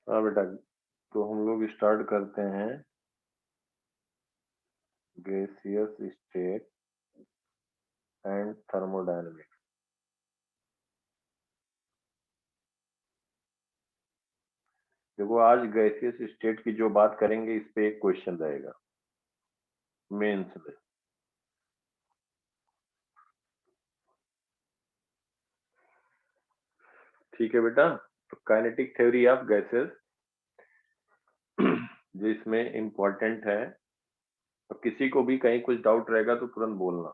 हाँ बेटा, तो हम लोग स्टार्ट करते हैं गैसियस स्टेट एंड थर्मोडायनेमिक्स। देखो, आज गैसियस स्टेट की जो बात करेंगे इस पे एक क्वेश्चन रहेगा मेंस में। ठीक है बेटा, तो काइनेटिक थ्योरी ऑफ गैसेस जो इसमें इम्पोर्टेंट है, तो किसी को भी कहीं कुछ डाउट रहेगा तो तुरंत बोलना।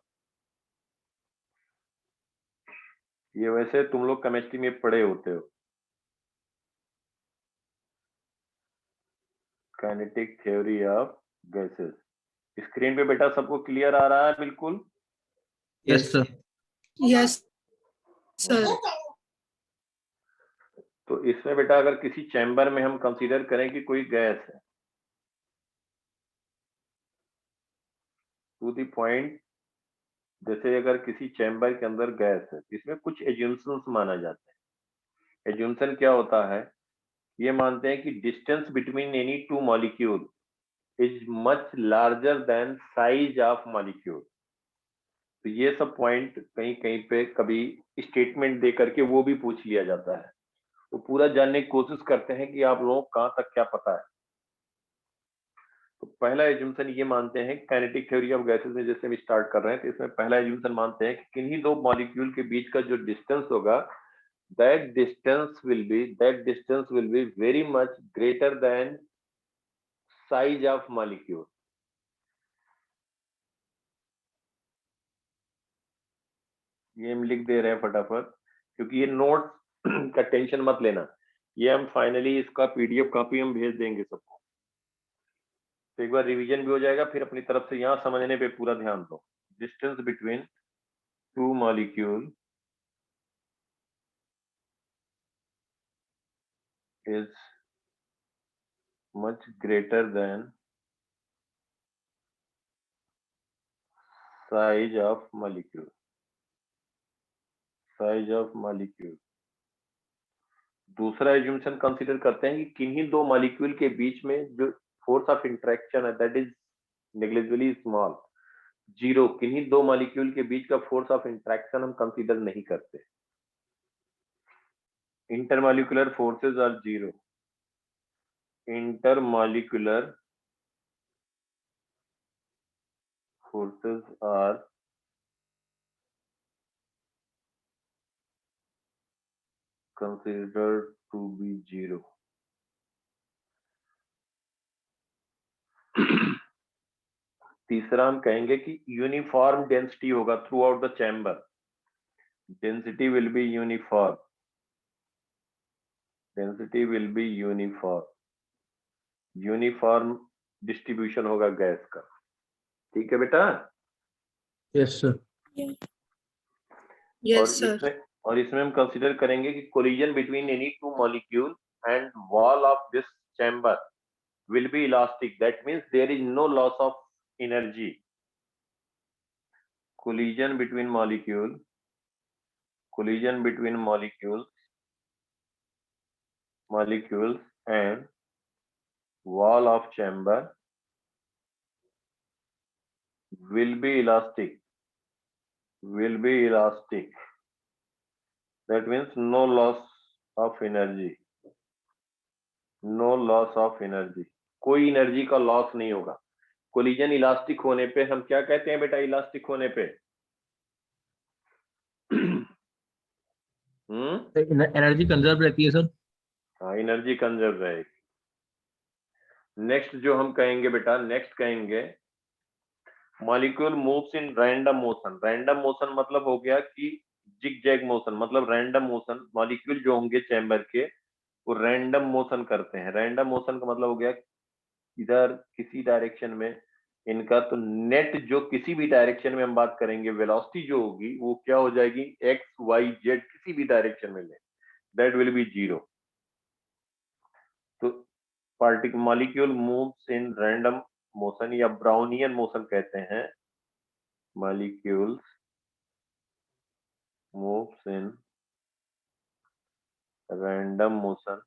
ये वैसे तुम लोग केमिस्ट्री में पढ़े होते हो, kinetic theory of gases. Screen पे बेटा सबको क्लियर आ रहा है बिल्कुल? Yes sir. Yes sir. तो इसमें बेटा अगर किसी चैम्बर में हम कंसीडर करें कि कोई गैस है, टू द पॉइंट, जैसे अगर किसी चैम्बर के अंदर गैस है, इसमें कुछ एज्यूम्शंस माना जाता है। एज्यूम्शन क्या होता है? ये मानते हैं कि distance between any two molecule is much larger than size of molecule. तो ये सब पॉइंट कहीं कहीं पे कभी स्टेटमेंट दे करके वो भी पूछ लिया जाता है। तो पूरा जानने की कोशिश करते हैं कि आप लोगों को कहाँ तक क्या पता है। तो पहला एज्यूम्शन ये मानते हैं, काइनेटिक थ्योरी ऑफ गैसेस में जैसे हम स्टार्ट कर रहे हैं, तो इसमें पहला एज्यूम्शन मानते हैं कि किन्हीं दो मॉलिक्यूल के बीच का जो डिस्टेंस होगा, that distance will be very much greater than size of molecule। ये हम लिख दे रहे हैं फटाफट, क्योंकि ये नोट्स का टेंशन मत लेना, ये हम फाइनली इसका पीडीएफ कॉपी हम भेज देंगे सबको। तो एक बार रिवीजन भी हो जाएगा, फिर अपनी तरफ से यहाँ समझने पे पूरा ध्यान दो। Distance between two molecule is much greater than size of molecule। Size of molecule. दूसरा एज्यूम्शन कंसीडर करते हैं कि किन्हीं दो मॉलिक्यूल के बीच में जो फोर्स ऑफ इंटरेक्शन है that is negligibly small, zero. किन्हीं दो मॉलिक्यूल के बीच का फोर्स ऑफ इंटरेक्शन हम कंसीडर नहीं करते। Intermolecular forces are zero. Intermolecular forces are considered to be zero। तीसरा हम कहेंगे कि यूनिफॉर्म डेंसिटी होगा throughout the chamber. Density will be uniform. Density will be uniform. Uniform distribution होगा gas का। ठीक है बेटा? Yes sir. Yes sir. और इसमें हम कंसीडर करेंगे कि collision between any two molecule and wall of this chamber will be elastic, that means there is no loss of energy। collision between molecules and wall of chamber will be elastic, that means no loss of energy। कोई energy का loss नहीं होगा। Collision elastic होने पे हम क्या कहते हैं बेटा? इलास्टिक होने पे एनर्जी कंजर्व रहती है सर। हाँ, एनर्जी कंजर्व रहेगी। नेक्स्ट जो हम कहेंगे बेटा, नेक्स्ट कहेंगे molecule moves in random motion. Random motion मतलब हो गया कि जिग जैग मोशन, मतलब रैंडम मोशन। मॉलिक्यूल जो होंगे चैम्बर के वो रैंडम मोशन करते हैं। रैंडम मोशन का मतलब हो गया इधर किसी डायरेक्शन में इनका, तो नेट जो किसी भी डायरेक्शन में हम बात करेंगे, वेलोसिटी जो होगी वो क्या हो जाएगी? एक्स वाई जेड किसी भी डायरेक्शन में ले, दैट विल बी जीरो। तो particle molecule moves in random motion या ब्राउनियन मोशन कहते हैं। molecules moves in random motion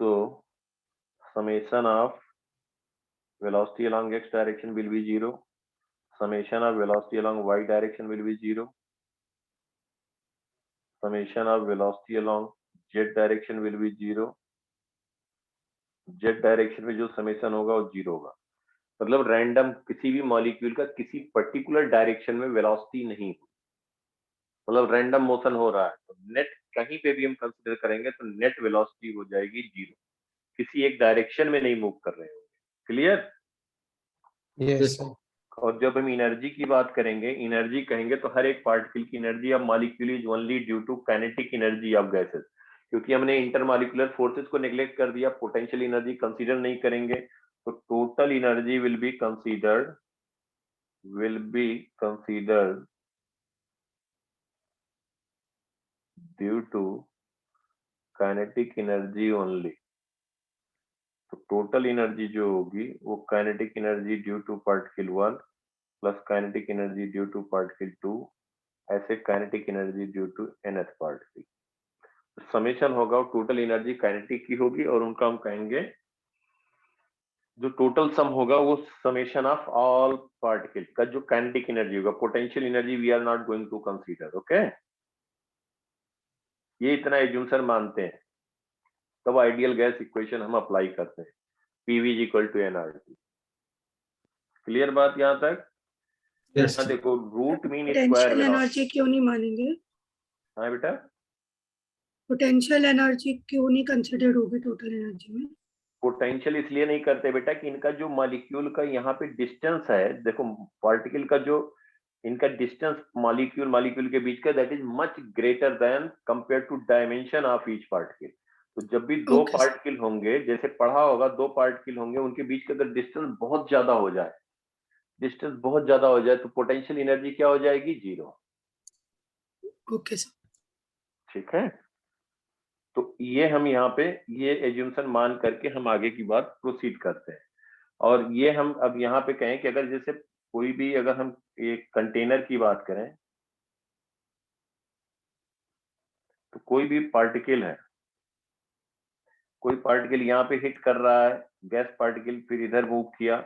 So summation of velocity along x direction will be 0. Summation of velocity along y direction will be 0. Summation of velocity along z direction will be 0. z direction में जो summation होगा वो 0 होगा। मतलब random किसी भी molecule का किसी पर्टिकुलर डायरेक्शन में वेलोसिटी नहीं हो, मतलब रैंडम मोशन हो रहा है तो नेट कहीं पे भी हम कंसीडर करेंगे तो नेट वेलोसिटी हो जाएगी 0, किसी एक डायरेक्शन में नहीं मूव कर रहे होंगे। क्लियर? Yes sir. और जब हम एनर्जी की बात करेंगे, एनर्जी कहेंगे तो हर एक पार्टिकल की energy of molecule is only due to kinetic energy of gases. क्योंकि हमने इंटरमॉलिक्यूलर फोर्सेस को नेग्लेक्ट कर दिया, पोटेंशियल एनर्जी कंसीडर नहीं करेंगे, तो total energy will be considered due to kinetic energy only. तो टोटल एनर्जी जो होगी वो kinetic energy due to particle 1 plus kinetic energy due to particle 2 ऐसे kinetic energy due to nth particle. Summation होगा total energy kinetic की होगी और उनका हम कहेंगे जो टोटल सम होगा वो समेशन ऑफ ऑल पार्टिकल का जो काइनेटिक एनर्जी होगा। Potential energy we are not going to consider. Okay, ये इतना एज्यूमशन मानते हैं, तब आइडियल गैस इक्वेशन हम अप्लाई करते हैं, PV is equal to nRT। Clear बात यहाँ तक? यस यहाँ देखो root mean square potential velocity. Energy क्यों नहीं मानेंगे? हाँ बेटा, पोटेंशियल एनर्जी क्यों नहीं कंसिडर्ड होगी टोटल एनर्जी में? पोटेंशियल इसलिए नहीं करते बेटा कि इनका जो मॉलिक्यूल का यहाँ पे डिस्टेंस है, देखो पार्टिकल का जो इनका डिस्टेंस मॉलिक्यूल के बीच का that is much greater than compare to dimension of each particle. तो जब भी दो Okay, पार्टिकल होंगे, जैसे पढ़ा होगा, दो पार्टिकल होंगे उनके बीच का अगर डिस्टेंस बहुत ज्यादा हो जाए, तो पोटेंशियल एनर्जी क्या हो जाएगी? 0। Okay sir. ठीक है, तो ये हम यहाँ पे ये एज्यूमशन मान करके हम आगे की बात प्रोसीड करते हैं। और ये हम अब यहाँ पे कहें कि अगर जैसे कोई भी, अगर हम एक कंटेनर की बात करें तो कोई भी पार्टिकल है, कोई पार्टिकल यहाँ पे हिट कर रहा है, गैस पार्टिकल, फिर इधर मूव किया,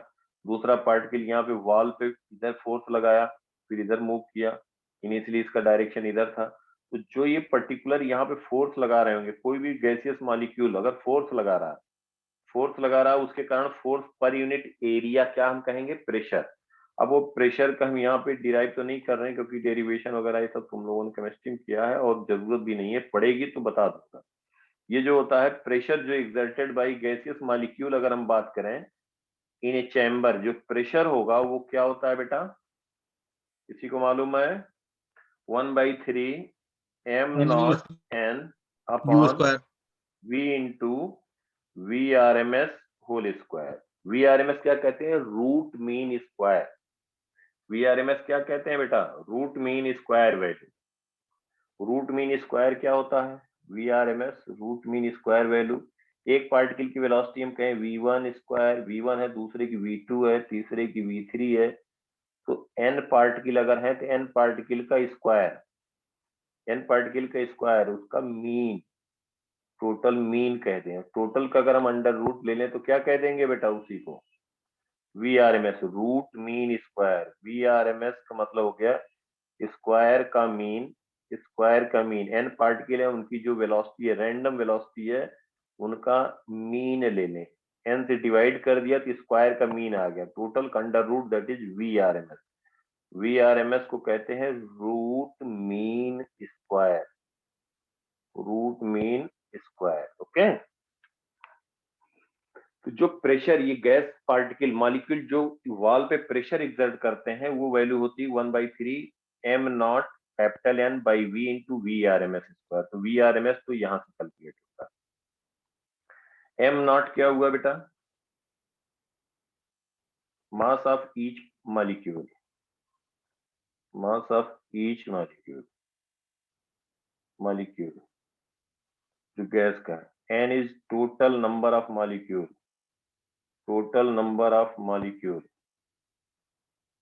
दूसरा पार्टिकल यहाँ पे वॉल पे इधर फोर्स लगाया, फिर इधर मूव किया, इनिशियली इसका डायरेक्शन इधर था। तो जो ये पर्टिकुलर यहाँ पे फोर्स लगा रहे होंगे, कोई भी गैसियस मॉलिक्यूल अगर फोर्स लगा रहा है, उसके कारण फोर्स पर यूनिट एरिया क्या हम कहेंगे? प्रेशर। अब वो प्रेशर का हम यहाँ पे डिराइव तो नहीं कर रहे हैं क्योंकि डेरिवेशन वगैरह ये सब तुम लोगों ने केमिस्ट्री में किया है और जरूरत भी नहीं है, पड़ेगी तो बता दूंगा। ये जो होता है प्रेशर जो एक्सर्टेड बाय गैसियस मॉलिक्यूल, अगर हम बात करें इन ए चैम्बर, जो प्रेशर होगा वो क्या होता है बेटा? किसी को मालूम है? 1/3 m0n U upon square v into VRMS whole square. VRMS क्या कहते हैं? Root mean square. VRMS क्या कहते हैं बेटा? Root mean square value. Root mean square क्या होता है? VRMS root mean square value. एक पार्टिकल की वेलोसिटी हम कहें V1 स्क्वायर, V1 है, दूसरे की V2 है, तीसरे की V3 है, तो n पार्टिकल अगर है तो n पार्टिकल का स्क्वायर उसका मीन, टोटल मीन कहते हैं। टोटल का अगर हम अंडर रूट ले लें तो क्या कह देंगे बेटा? उसी को VRMS root mean square. VRMS का मतलब हो गया स्क्वायर का मीन। n पार्टिकल है, उनकी जो वेलोसिटी है, रैंडम वेलोसिटी है, उनका मीन ले लें, n से डिवाइड कर दिया तो स्क्वायर का मीन आ गया, टोटल का under root, that is VRMS। VRMS को कहते हैं रूट मीन स्क्वायर। ओके, तो जो प्रेशर ये गैस पार्टिकल मॉलिक्यूल जो वॉल पे प्रेशर एक्सर्ट करते हैं वो वैल्यू होती है 1/3 m0 capital N by V into VRMS square. तो VRMS तो यहां से कैलकुलेट होता है। m0 क्या हुआ बेटा? मास ऑफ ईच मॉलिक्यूल, जो गैस का है। n is total number of molecule.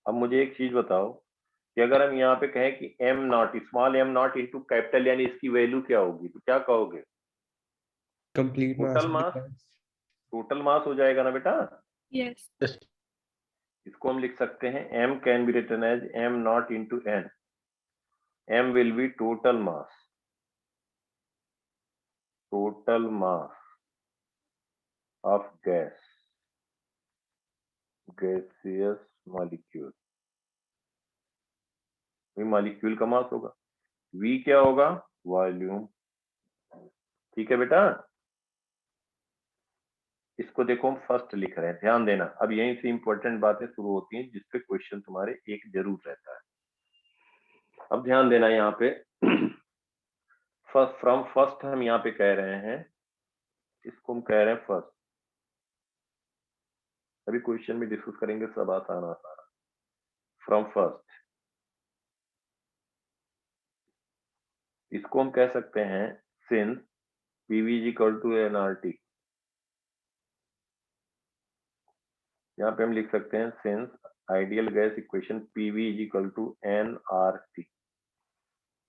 अब मुझे एक चीज बताओ कि अगर हम यहाँ पे कहें कि m0 small m0 into capital N, इसकी वैल्यू क्या होगी? तो क्या कहोगे? complete mass total of the mass, gas. Total mass हो जाएगा ना बेटा। Yes. Yes. इसको हम लिख सकते हैं m can be written as m naught into n. m will be total mass, total mass of gas, gaseous molecule. Molecule का मास होगा. v क्या होगा? वॉल्यूम. ठीक है बेटा, इसको देखो हम फर्स्ट लिख रहे हैं, ध्यान देना. अब यहीं से इंपॉर्टेंट बातें शुरू होती हैं जिसपे क्वेश्चन तुम्हारे एक जरूर रहता है. अब ध्यान देना यहाँ पे फर्स्ट, फ्रॉम फर्स्ट हम यहाँ पे कह रहे हैं, इसको हम कह रहे हैं फर्स्ट. अभी क्वेश्चन में डिस्कस करेंगे, सब आसान आसान. फ्रॉम फर्स्ट, इसको हम कह सकते हैं since PV is equal to NRT. यहाँ पे हम लिख सकते हैं since ideal gas equation PV is equal to NRT.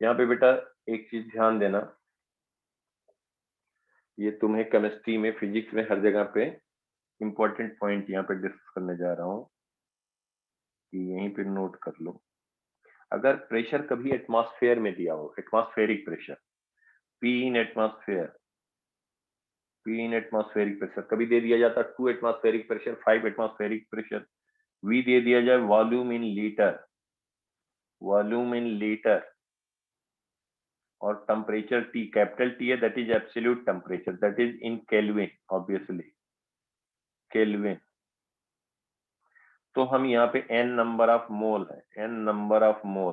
यहाँ पे बेटा एक चीज ध्यान देना, ये तुम्हें केमिस्ट्री में, फिजिक्स में, हर जगह पे इंपॉर्टेंट पॉइंट यहाँ पे डिस्कस करने जा रहा हूँ कि यहीं पे नोट कर लो. अगर प्रेशर कभी एटमॉस्फेयर में दिया हो, atmospheric pressure, P in atmosphere, P in atmospheric pressure कभी दे दिया जाता 2 atmospheric pressure, 5 atmospheric pressure, V दे दिया जाए volume in litre, volume in litre, और टेम्परेचर T, कैपिटल T है, that is absolute temperature, that is in Kelvin, obviously Kelvin. तो हम यहाँ पे n नंबर ऑफ मोल है, n नंबर ऑफ मोल.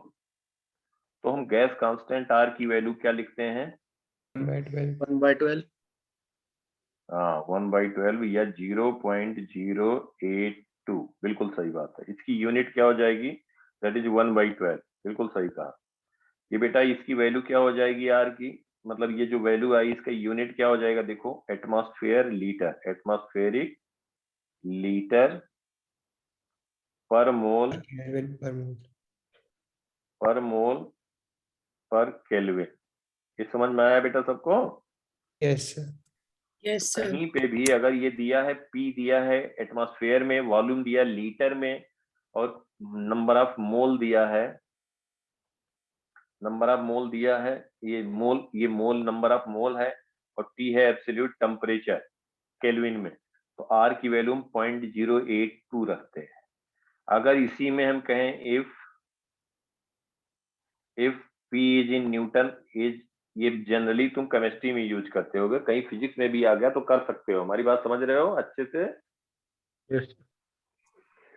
तो हम गैस कांस्टेंट R की वैल्यू क्या लिखते हैं? 1/12. 1/12. हाँ, 1/12 या 0.082. बिल्कुल सही बात है. इसकी यूनिट क्या हो जाएगी? That is 1/12. बिल्कुल सही कहा. ये बेटा इसकी वैल्यू क्या हो जाएगी R की, मतलब ये जो वैल्यू आई इसका यूनिट क्या हो जाएगा? देखो, एटमॉस्फेयर लीटर, एटमॉस्फेरिक लीटर पर मोल, Kelvin per mole. पर मोल पर केल्विन. ये समझ में आया बेटा सबको? Yes, sir. Yes, sir. कहीं पे भी अगर ये दिया है, P दिया है एटमॉस्फेयर में, वॉल्यूम दिया लीटर में, और नंबर ऑफ मोल दिया है, नंबर ऑफ मोल दिया है, ये मोल नंबर ऑफ मोल है, और T है एब्सोल्यूट टेम्परेचर केल्विन में, तो R की वैल्यू हम 0.082 रखते हैं. अगर इसी में हम कहें if P is in newton is, ये जनरली तुम केमिस्ट्री में यूज करते होगे, कहीं फिजिक्स में भी आ गया तो कर सकते हो. हमारी बात समझ रहे हो अच्छे से? Yes.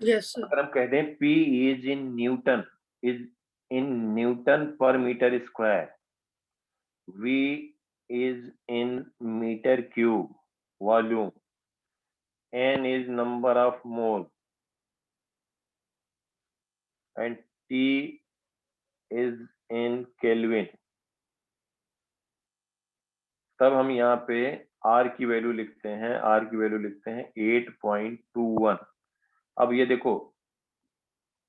Yes, sir. अगर हम कह दें P is in newton, is in newton per metre square, V is in metre cube volume, N is number of mole, and T is in Kelvin, तब हम यहाँ पे R की वैल्यू लिखते हैं, R की वैल्यू लिखते हैं 8.21. अब ये देखो,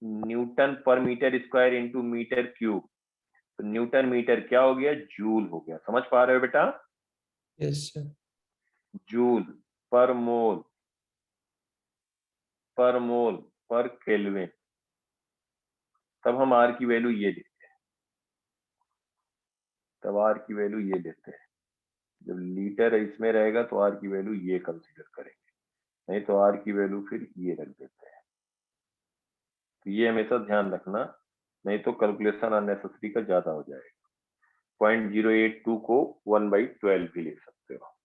newton per metre square into metre cube, तो न्यूटन मीटर क्या हो गया? जूल हो गया. समझ पा रहे हो बेटा? Yes, sir. जूल पर मोल पर केल्विन. तब हम R की वैल्यू ये लिखते हैं, तब R की वैल्यू ये लेते हैं. जब लीटर इसमें रहेगा तो R की वैल्यू ये कंसीडर करेंगे, नहीं तो R की वैल्यू फिर ये रख देते हैं. तो ये हमेशा ध्यान रखना, नहीं तो कैलकुलेशन अननेसेसरी का ज्यादा हो जाएगा. 0.082 को 1/12 भी लिख सकते हो.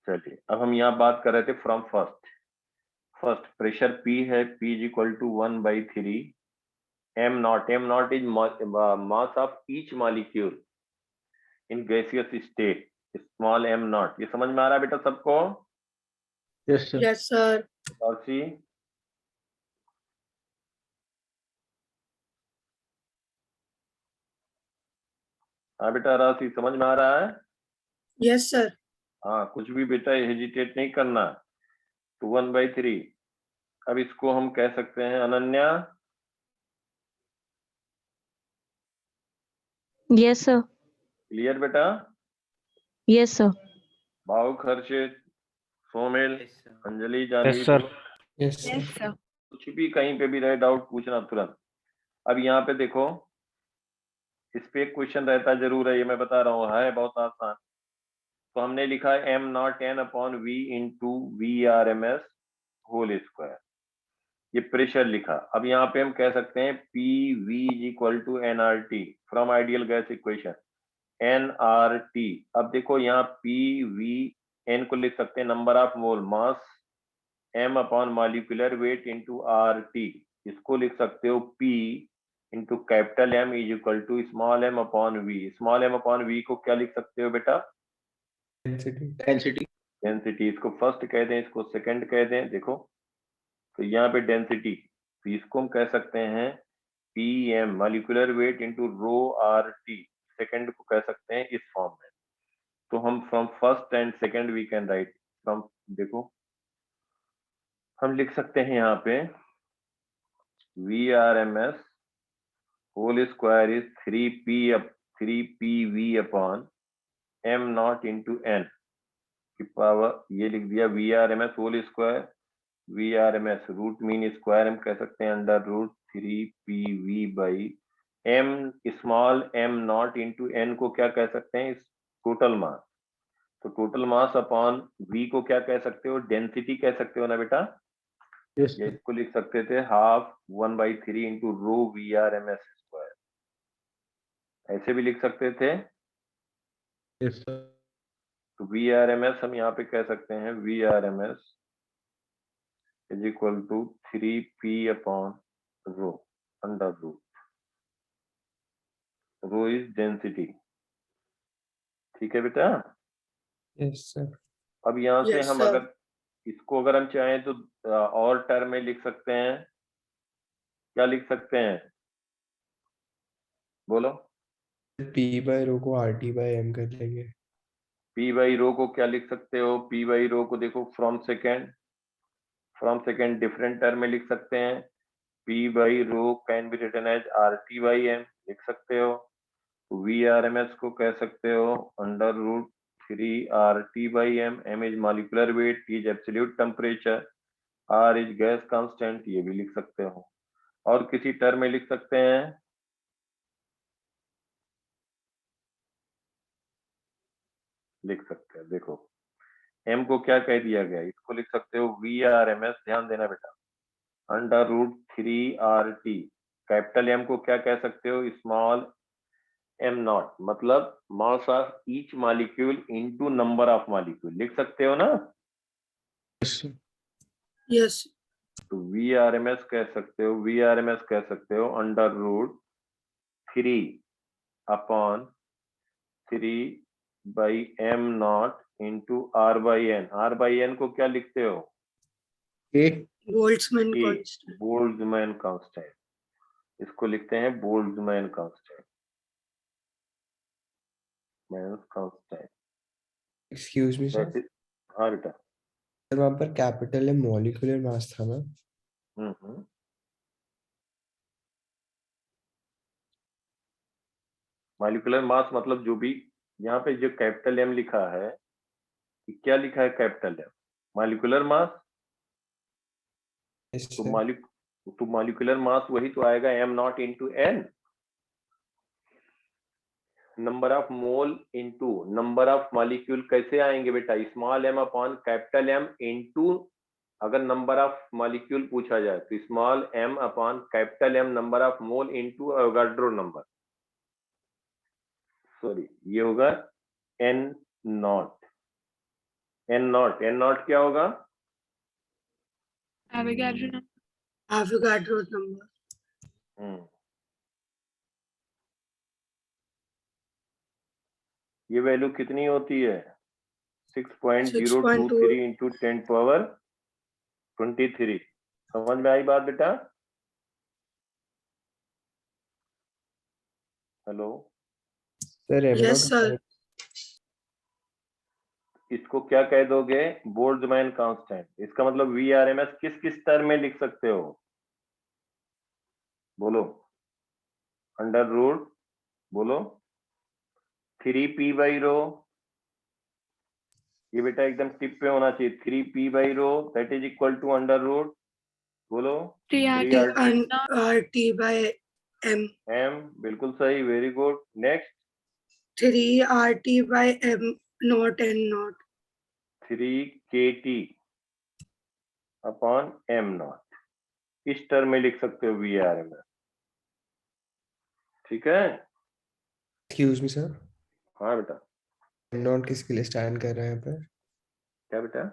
चलिए, अब हम यहाँ बात कर रहे थे फ्रॉम फर्स्ट प्रेशर P है, P is equal to 1/3 m naught. m naught is mass of each molecule in gaseous state, small m naught. ये समझ में आ रहा है बेटा सबको? Yes, sir. Yes, sir. और सी हाँ बेटा, राशि समझ में आ रहा है? Yes, sir. हाँ, कुछ भी बेटा हेजिटेट नहीं करना. तो 1/3. अब इसको हम कह सकते हैं अनन्या, Yes, sir. क्लियर बेटा? Yes, sir. भाव खर्चित, सोमेल, अंजलि, जानी, Yes, sir. बोलो। Yes, sir. Yes, sir. कुछ भी कहीं पे भी रहे डाउट पूछना तुरंत। अब यहाँ पे देखो, इस पे एक क्वेश्चन रहता जरूर है, ये मैं बता रहा हूँ, है बहुत आसान। तो हमने लिखा है m naught n upon v into VRMS whole square, ये प्रेशर लिखा। अब यहाँ पे हम कह सकते हैं PV is equal to nRT from ideal gas equation, nRT। अब देखो यहाँ PV, n को लिख सकते हैं number of mole, mass m upon molecular weight into RT, इसको लिख सकते हो P into capital M is equal to small m upon V। Small m upon V को क्या लिख सकते हो बेटा? Density. डेंसिटी। इसको फर्स्ट कह दें, इसको सेकंड कह दें। देखो तो यहाँ पे डेंसिटी, तो इसको हम कह सकते हैं PM molecular weight into rho RT, second को कह सकते हैं इस फॉर्म में। तो हम from first and second we can write from, देखो हम लिख सकते हैं यहाँ पे VRMS whole square is 3PV upon m naught into n की पावर, ये लिख दिया VRMS whole square, VRMS root mean square हम कह सकते हैं under root 3PV by m small m naught into n को क्या कह सकते हैं? Total mass. तो टोटल मास अपॉन v को क्या कह सकते हो? डेंसिटी कह सकते हो ना बेटा? Yes, या sir. इसको लिख सकते थे half 1/3 into rho VRMS square, ऐसे भी लिख सकते थे। Yes, sir. तो VRMS हम यहाँ पे कह सकते हैं VRMS is equal to 3P upon rho under root, rho is density. ठीक है बेटा? Yes, sir. अब यहाँ से Yes, हम sir. अगर इसको अगर हम चाहें तो और टर्म में लिख सकते हैं। क्या लिख सकते हैं? बोलो। P by rho को RT by M कर लेंगे. P बाई रो को क्या लिख सकते हो? P बाई रो को देखो फ्रॉम सेकेंड डिफरेंट टर्म में लिख सकते हैं। P by rho can be written as RT by M लिख सकते हो। VRMS को कह सकते हो under root 3RT by M, M is molecular weight, T is absolute temperature, R is gas constant, ये भी लिख सकते हो। और किसी टर्म में लिख सकते हैं, लिख सकते हैं। देखो M को क्या कह दिया गया, इसको लिख सकते हो VRMS, ध्यान देना बेटा, under root 3RT। Capital M को क्या कह सकते हो? स्मॉल m नॉट, मतलब मास of each molecule into number of molecule, लिख सकते हो ना? Yes, sir. Yes. तो VRMS कह सकते हो, VRMS कह सकते हो under root 3 upon 3 by m naught into R by N। R by N को क्या लिखते हो? A. Boltzmann A, constant. Boltzmann constant, इसको लिखते हैं Boltzmann constant, constant. Excuse me, sir. हाँ बेटा। सर वहाँ पर कैपिटल M मॉलिक्यूलर मास था ना? मॉलिक्यूलर मास मतलब जो भी यहाँ पे जो कैपिटल M लिखा है, क्या लिखा है capital M? Molecular mass. Yes, तो sir. मॉलिक्यूलर मास वही तो आएगा m naught into n, number of mole into number of molecule. कैसे आएंगे बेटा? Small m upon capital M into, अगर नंबर ऑफ मॉलिक्यूल पूछा जाए तो small m upon capital M number of mole into Avogadro number, sorry ये होगा n not. n not क्या होगा? Avogadro's number. ये वैल्यू कितनी होती है? 6.023 6.2. Into 10 power 23। समझ में आई बात बेटा? Hello, Sir, M Yes, not sir. इसको क्या कह दोगे? Boltzmann constant. इसका मतलब VRMS किस किस टर्म में लिख सकते हो? बोलो। अंडर रूट, बोलो 3P बाई रो ये बेटा एकदम टिप पे होना चाहिए। 3p by rho that is equal to under root, बोलो 3RT RT by M. m, बिल्कुल सही, very good. Next 3RT by M naught N naught. 3kT upon m not, इस टर्म में लिख सकते हो VAR में, ठीक है। एक्सक्यूज मी सर, हाँ बेटा, एम नॉट किसके लिए स्टैंड कर रहे हैं यहाँ पर? क्या बेटा?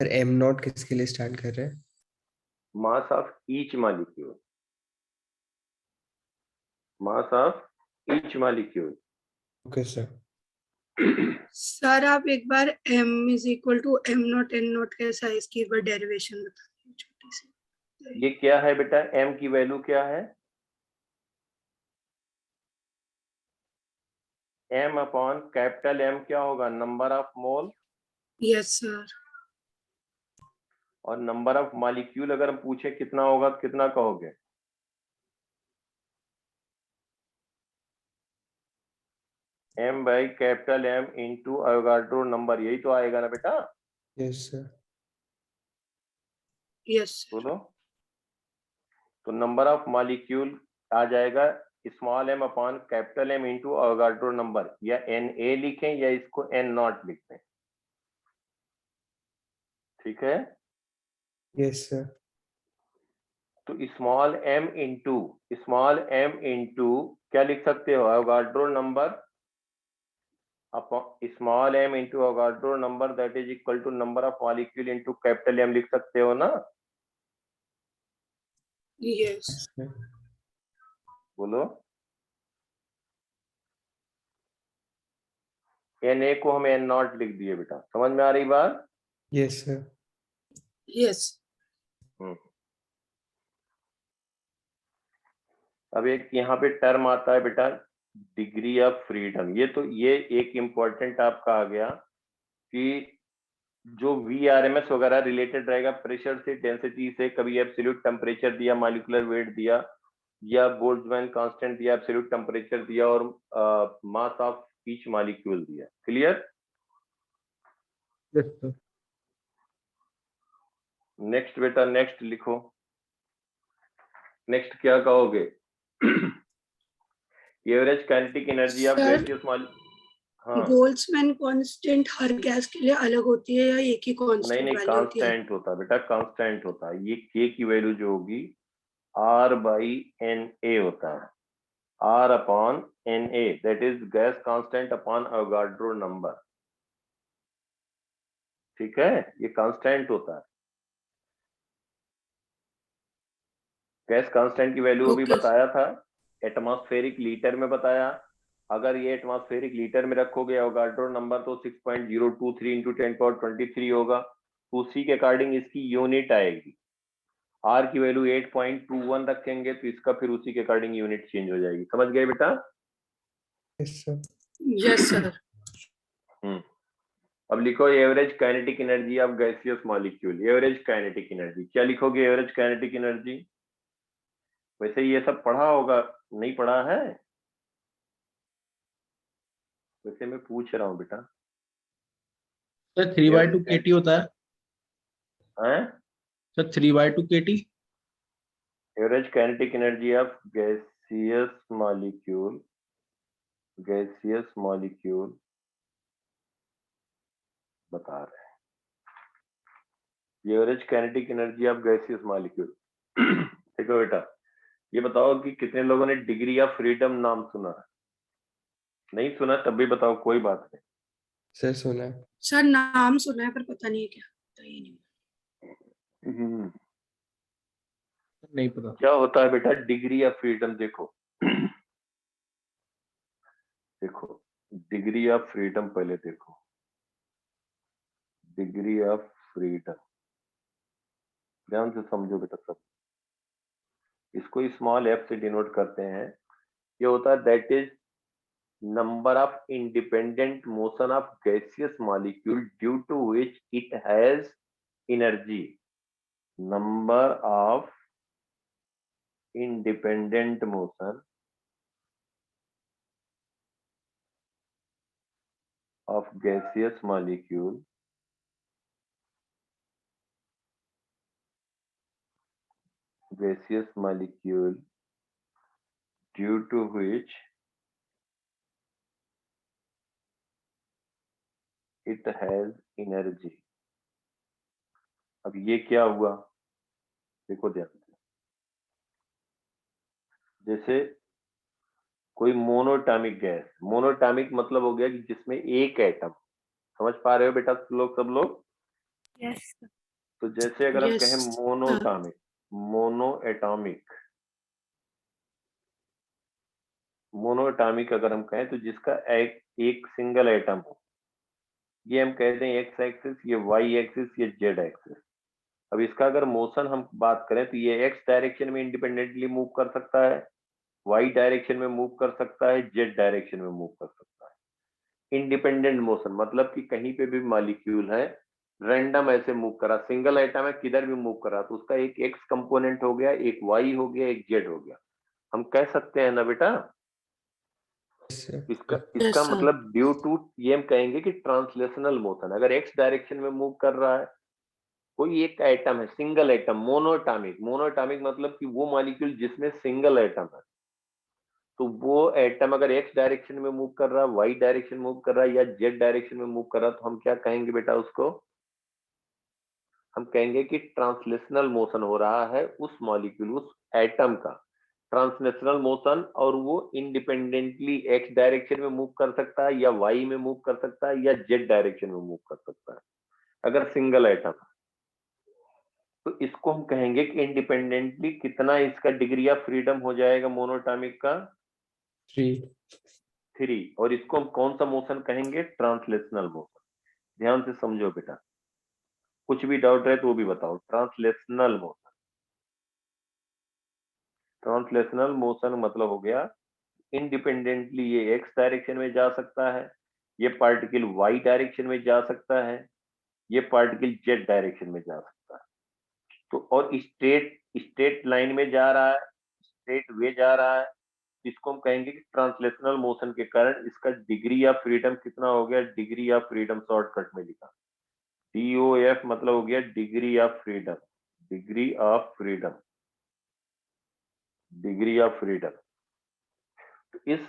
सर एम नॉट किसके लिए स्टैंड कर रहे हैं? मास of each molecule, mass of each molecule. Okay sir. Sir आप एक बार M is equal to M naught N naught के साइज की एक बार डेरिवेशन बता दीजिए छोटी सी। ये क्या है बेटा? m की वैल्यू क्या है? m अपॉन कैपिटल M क्या होगा? Number of mole. Yes sir. और नंबर ऑफ मॉलिक्यूल अगर हम पूछे कितना होगा, कितना कहोगे? m by capital M into Avogadro number, यही तो आएगा ना बेटा? Yes sir. यस बोलो। तो नंबर ऑफ मॉलिक्यूल आ जाएगा small m upon capital M into Avogadro number, या Na लिखें या इसको n नॉट लिखते हैं, ठीक है। Yes sir. तो स्मॉल m इंटू क्या लिख सकते हो? Avogadro number upon small m into Avogadro number that is equal to number of molecule into capital M लिख सकते हो ना? यस। बोलो। Na को हम n नॉट लिख दिए बेटा, समझ में आ रही बात? Yes sir. यस। अब एक यहाँ पे टर्म आता है बेटा, डिग्री ऑफ फ्रीडम। ये एक इम्पोर्टेंट आपका आ गया कि जो VRMS वगैरह रिलेटेड रहेगा प्रेशर से, डेंसिटी से, कभी एब्सोल्यूट टेम्परेचर दिया, मॉलिक्यूलर वेट दिया, या बोल्ट्जमैन कांस्टेंट दिया, एब्सोल्यूट टेम्परेचर दिया, और मास ऑफ ईच मॉलिक्यूल दिया। क्लियर? Yes sir. नेक्स्ट बेटा, नेक्स्ट लिखो। नेक्स्ट क्या कहोगे? Average kinetic energy of sir, gaseous molecule. हाँ, बोल्ट्जमैन कांस्टेंट हर गैस के लिए अलग होती है या एक ही नहीं कांस्टेंट नहीं, वैल्यू होती है? कांस्टेंट होता है बेटा, कांस्टेंट होता है। ये k की वैल्यू जो होगी R बाई Na होता है, R upon Na, that is gas constant upon Avogadro number, ठीक है। ये कांस्टेंट होता है। गैस कांस्टेंट की वैल्यू अभी ओके। बताया था, एटमॉस्फेरिक लीटर में बताया। अगर ये एटमॉस्फेरिक लीटर में रखोगे एवोगाड्रो नंबर तो 6.023 इंटू 10⁻23 होगा। उसी के अकॉर्डिंग इसकी यूनिट आएगी। आर की वैल्यू 8.21 रखेंगे तो इसका फिर उसी के अकॉर्डिंग यूनिट चेंज हो जाएगी। समझ गए बेटा? Yes sir. Yes sir. अब लिखो average kinetic energy of gaseous molecule. Average kinetic energy क्या लिखोगे? एवरेज काइनेटिक एनर्जी, वैसे ये सब पढ़ा होगा, नहीं पढ़ा है? वैसे मैं पूछ रहा हूँ बेटा। सर 3/2 kT होता है हैं? Sir, 3/2 kT। Average kinetic energy of gaseous molecule, gaseous molecule बता रहे हैं। Average kinetic energy of gaseous molecule. देखो बेटा, ये बताओ कि कितने लोगों ने डिग्री ऑफ फ्रीडम नाम सुना है? नहीं सुना तब भी बताओ, कोई बात नहीं। सर सुना है। सर नाम सुना है पर पता नहीं है क्या होता है, ये नहीं। नहीं पता। क्या होता है बेटा डिग्री ऑफ फ्रीडम? देखो देखो, डिग्री ऑफ फ्रीडम पहले देखो। डिग्री ऑफ फ्रीडम ध्यान से समझो बेटा सब। इसको स्मॉल f से डिनोट करते हैं। ये होता है that is number of independent motion of gaseous molecule due to which it has energy. Number of independent motion of gaseous molecule gaseous molecule due to which it has energy। अब ये क्या हुआ, देखो ध्यान से, जैसे कोई मोनोटॉमिक गैस, मोनोटॉमिक मतलब हो गया कि जिसमें एक एटम, समझ पा रहे हो बेटा लोग, सब लोग? यस तो जैसे अगर हम Yes, कहें मोनोटॉमिक, मोनो एटॉमिक, मोनोटॉमिक अगर हम कहें तो जिसका एक सिंगल एटम हो, ये हम कहते हैं एक्स एक्सिस, ये वाई एक्सिस, ये जेड एक्सिस। अब इसका अगर मोशन हम बात करें तो ये एक्स डायरेक्शन में इंडिपेंडेंटली मूव कर सकता है, वाई डायरेक्शन में मूव कर सकता है, जेड डायरेक्शन में मूव कर सकता है। इंडिपेंडेंट मोशन मतलब कि कहीं पे भी मॉलिक्यूल है, रैंडम ऐसे मूव करा, सिंगल आइटम है, किधर भी मूव करा तो उसका एक एक्स कंपोनेंट हो गया, एक वाई हो गया, एक जेड हो गया। हम कह सकते हैं ना बेटा, इसका Yes, sir. मतलब ड्यू टू, ये हम कहेंगे कि ट्रांसलेशनल मोशन, अगर एक्स डायरेक्शन में मूव कर रहा है कोई एक आइटम है, सिंगल आइटम, मोनोटॉमिक, मोनोटॉमिक मतलब कि वो मॉलिक्यूल जिसमें सिंगल आइटम है, तो वो एटम अगर एक्स डायरेक्शन में मूव कर रहा है, वाई डायरेक्शन मूव कर रहा है या जेड डायरेक्शन में मूव कर रहा है, तो हम क्या कहेंगे बेटा उसको? हम कहेंगे कि ट्रांसलेशनल मोशन हो रहा है उस मॉलिक्यूल, उस एटम का ट्रांसलेशनल मोशन, और वो इंडिपेंडेंटली एक्स डायरेक्शन में मूव कर सकता है या वाई में मूव कर सकता है या जेड डायरेक्शन में मूव कर सकता है अगर सिंगल एटम। तो इसको हम कहेंगे कि इंडिपेंडेंटली कितना इसका डिग्री ऑफ फ्रीडम हो जाएगा मोनोटॉमिक का? 3। और इसको हम कौन सा मोशन कहेंगे? Translational motion. ध्यान से समझो बेटा, कुछ भी डाउट रहे तो वो भी बताओ। ट्रांसलेशनल मोशन, ट्रांसलेशनल मोशन मतलब हो गया इंडिपेंडेंटली ये एक्स डायरेक्शन में जा सकता है, ये पार्टिकल वाई डायरेक्शन में जा सकता है, ये पार्टिकल जेड डायरेक्शन में जा सकता है। तो और स्ट्रेट लाइन में जा रहा है, स्ट्रेट वे जा रहा है, इसको हम कहेंगे कि ट्रांसलेशनल मोशन के कारण इसका डिग्री ऑफ फ्रीडम कितना हो गया? डिग्री ऑफ फ्रीडम शॉर्टकट में लिखा, DOF मतलब हो गया degree of freedom, degree of freedom, degree of freedom. तो इस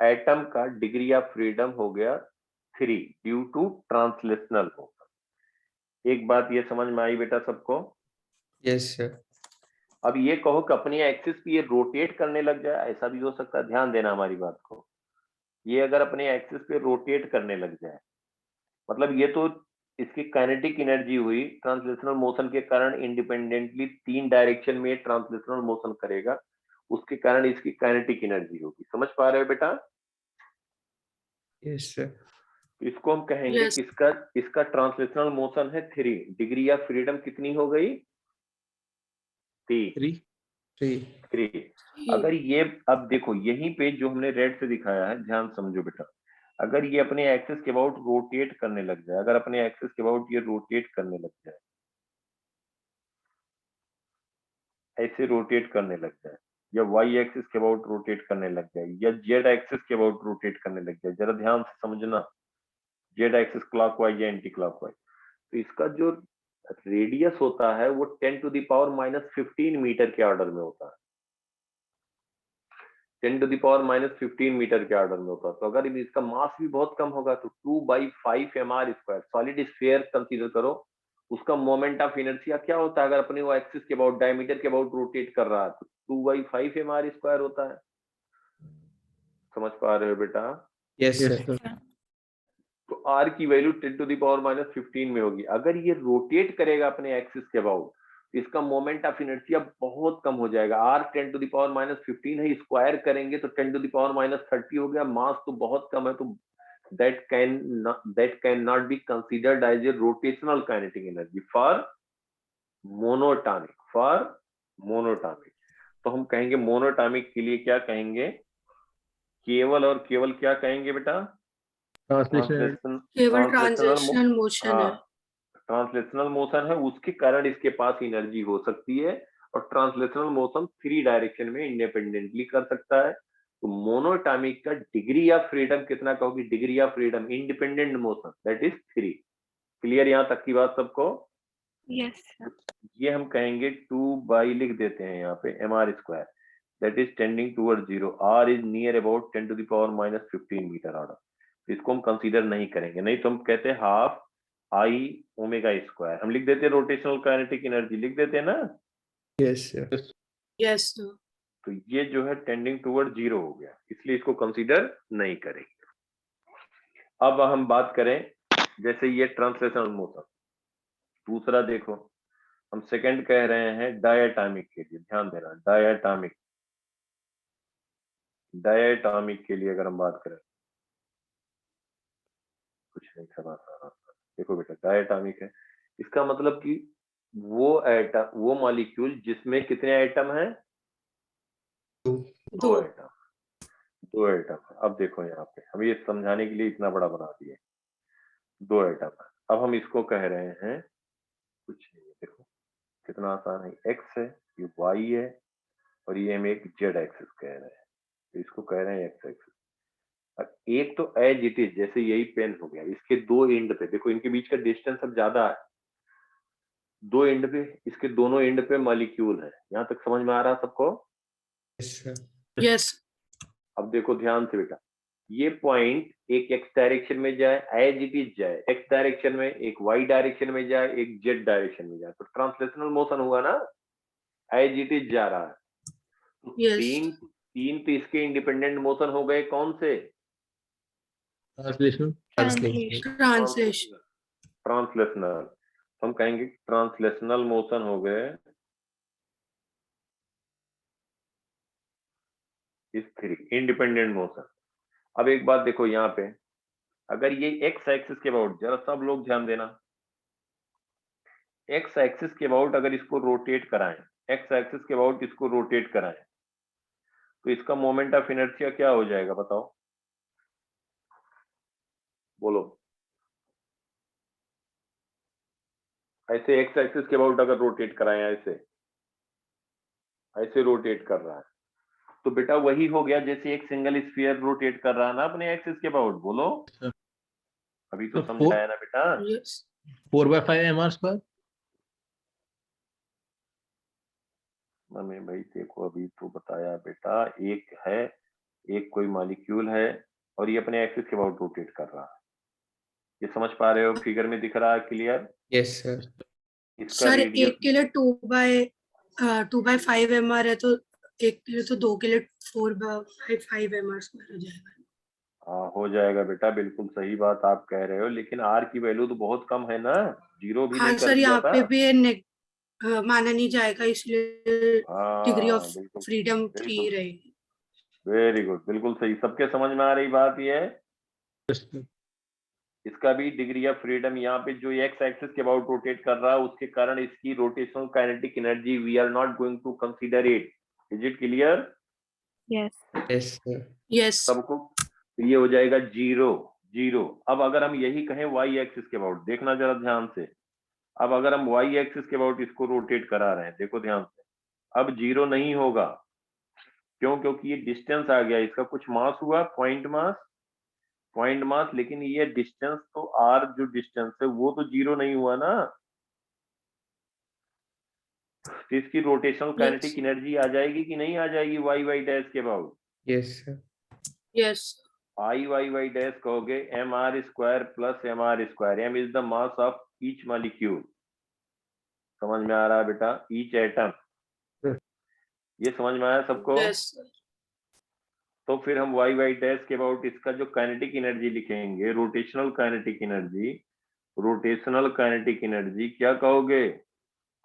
एटम का डिग्री ऑफ फ्रीडम हो गया 3 ड्यू टू ट्रांसलेशनल मोशन। एक बात ये समझ में आई बेटा सबको? Yes sir. अब ये कहो कि अपनी एक्सिस पे ये रोटेट करने लग जाए, ऐसा भी हो सकता है, ध्यान देना हमारी बात को। ये अगर अपने एक्सिस पे रोटेट करने लग जाए, मतलब ये तो इसकी काइनेटिक एनर्जी हुई, ट्रांसलेशनल मोशन के कारण इंडिपेंडेंटली 3 डायरेक्शन में ट्रांसलेशनल मोशन करेगा, उसके कारण इसकी काइनेटिक एनर्जी होगी। समझ पा रहे हो बेटा? Yes sir. इसको हम कहेंगे Yes. कि इसका ट्रांसलेशनल मोशन है 3, डिग्री ऑफ फ्रीडम कितनी हो गई? 3। 3 अगर ये, अब देखो यहीं पे जो हमने रेड से दिखाया है, ध्यान समझो बेटा, अगर ये अपने एक्सिस के अबाउट रोटेट करने लग जाए, अगर अपने एक्सिस के अबाउट ये रोटेट करने लग जाए, ऐसे रोटेट करने लग जाए, या वाई एक्सिस के अबाउट रोटेट करने लग जाए, या जेड एक्सिस के अबाउट रोटेट करने लग जाए, जरा ध्यान से समझना, जेड एक्सिस क्लॉकवाइज या एंटी क्लॉकवाइज, तो इसका जो रेडियस होता है वो 10⁻⁻15 मीटर के ऑर्डर में होता है, 10⁻⁻15 मीटर के ऑर्डर में होता है। तो अगर इसका मास भी बहुत कम होगा तो 2/5 mr², सॉलिड स्फीयर कंसीडर करो, उसका मोमेंट ऑफ इनर्शिया क्या होता है? अगर अपने वो एक्सिस के अबाउट, डायमीटर के अबाउट रोटेट कर रहा है तो 2/5 mr² होता है। समझ पा रहे हो बेटा? Yes yes sir. सर। तो r की वैल्यू 10⁻⁻15 में होगी। अगर ये रोटेट करेगा अपने एक्सिस के अबाउट, इसका मोमेंट ऑफ इनर्शिया बहुत कम हो जाएगा। r 10⁻⁻15 है, स्क्वायर करेंगे तो 10⁻30 हो गया, मास तो बहुत कम है, तो that cannot be considered as a rotational kinetic energy for monatomic, for monatomic। तो हम कहेंगे मोनोटॉमिक के लिए क्या कहेंगे? केवल और केवल क्या कहेंगे बेटा? ट्रांसलेशन केवल ट्रांसलेशनल, ट्रांजिशनल मोशन है। ट्रांसलेशनल मोशन है, उसके कारण इसके पास एनर्जी हो सकती है, और ट्रांसलेशनल मोशन 3 डायरेक्शन में इंडिपेंडेंटली कर सकता है। तो मोनोटॉमिक का डिग्री ऑफ फ्रीडम कितना कहोगी? Degree of freedom independent motion that is 3। Clear यहाँ तक की बात सबको? Yes, sir. ये हम कहेंगे 2 बाई लिख देते हैं यहाँ पे mr², that is tending toward 0, r is near about 10⁻⁻15 metre order. इसको हम कंसीडर नहीं करेंगे, नहीं तो हम कहते हैं हाफ I ω², हम लिख देते हैं रोटेशनल काइनेटिक एनर्जी, लिख देते हैं ना। Yes, sir. Yes, sir. तो ये जो है टेंडिंग टूवर्ड 0 हो गया, इसलिए इसको कंसीडर नहीं करेंगे। अब हम बात करें जैसे ये ट्रांसलेशनल मोशन, दूसरा देखो हम सेकंड कह रहे हैं डायटोमिक के लिए, ध्यान देना, डायटोमिक के लिए अगर हम बात करें, कुछ नहीं समझ आ रहा, देखो बेटा डायटोमिक है, इसका मतलब कि वो मॉलिक्यूल जिसमें कितने एटम हैं, दो एटम। अब देखो यहाँ पे हम ये समझाने के लिए इतना बड़ा बना दिए, 2 एटम। अब हम इसको कह रहे हैं कुछ नहीं, देखो कितना आसान है, x है, ये y है, और ये हम एक z एक्सिस कह रहे हैं, तो इसको कह रहे हैं x एक्सिस। अब एक तो एज इट इज, जैसे यही पेन हो गया, इसके 2 एंड पे देखो, इनके बीच का डिस्टेंस अब ज्यादा है, 2 एंड पे, इसके दोनों एंड पे मॉलिक्यूल है। यहाँ तक समझ में आ रहा है सबको? Yes, sir. Yes. अब देखो ध्यान से बेटा, ये पॉइंट एक x डायरेक्शन में जाए, एज इट इज जाए x डायरेक्शन में, एक y डायरेक्शन में जाए, एक z डायरेक्शन में जाए, तो ट्रांसलेशनल मोशन हुआ ना, एज इट इज जा रहा है। तो Yes. तीन तो इसके इंडिपेंडेंट मोशन हो गए, कौन से? ट्रांसलेशन। Translation. ट्रांसलेशनल, हम कहेंगे ट्रांसलेशनल मोशन हो गए इस 3 इंडिपेंडेंट मोशन। अब एक बात देखो यहाँ पे, अगर ये एक्स एक्सिस के अबाउट, जरा सब लोग ध्यान देना, एक्स एक्सिस के अबाउट अगर इसको रोटेट कराएं, एक्स एक्सिस के अबाउट इसको रोटेट कराएं, तो इसका मोमेंट ऑफ इनर्शिया क्या हो जाएगा बताओ, बोलो। ऐसे एक्स एक्सिस के अबाउट अगर रोटेट कराएं, ऐसे रोटेट कर रहा है, तो बेटा वही हो गया जैसे एक सिंगल स्फीयर रोटेट कर रहा है ना अपने एक्सिस के अबाउट, बोलो। अभी तो समझाया ना बेटा। Yes. 4/5 mr²। मम्मी भाई देखो अभी तो बताया बेटा, एक है, एक कोई मॉलिक्यूल है, और ये अपने एक्सिस के अबाउट रोटेट कर रहा है, ये समझ पा रहे हो? फिगर में दिख रहा है क्लियर? Yes, sir. इसका सर रेडियस एक के लिए 2/5 mr है, तो एक के लिए तो 2 के लिए 4/5 mr² हो जाएगा। हाँ हो जाएगा बेटा, बिल्कुल सही बात आप कह रहे हो, लेकिन आर की वैल्यू तो बहुत कम है ना, 0 भी हाँ नहीं कर सर, दिया यहाँ था। पे भी ये माना नहीं जाएगा, इसलिए डिग्री हाँ ऑफ बिल्कुल फ्रीडम 3 बिल्कुल, रहेगी। वेरी गुड, बिल्कुल सही, सबके समझ में आ रही बात ये है। इसका भी डिग्री ऑफ फ्रीडम, यहाँ पे जो एक्स एक्सिस के अबाउट रोटेट कर रहा है, उसके कारण इसकी rotational kinetic energy we are not going to consider it. Is it clear? Yes. Yes, sir. Yes. सबको ये हो जाएगा 0 अब अगर हम यही कहें वाई एक्सिस के अबाउट, देखना जरा ध्यान से, अब अगर हम वाई एक्सिस के अबाउट इसको रोटेट करा रहे हैं, देखो ध्यान से, अब 0 नहीं होगा, क्यों? क्योंकि ये डिस्टेंस आ गया, इसका कुछ मास हुआ, पॉइंट मास, लेकिन ये डिस्टेंस तो आर जो डिस्टेंस है वो तो 0 नहीं हुआ ना, तो इसकी रोटेशनल काइनेटिक एनर्जी आ जाएगी कि नहीं आ जाएगी वाई वाई डैश के about? Yes, sir. Yes. I Y Y dash कहोगे mr² plus mr², m is the mass of each molecule, समझ में आ रहा है बेटा? ईच एटम, ये समझ में आया सबको? यस। तो फिर हम वाई वाई डैश के अबाउट इसका जो काइनेटिक एनर्जी लिखेंगे, रोटेशनल काइनेटिक एनर्जी क्या कहोगे?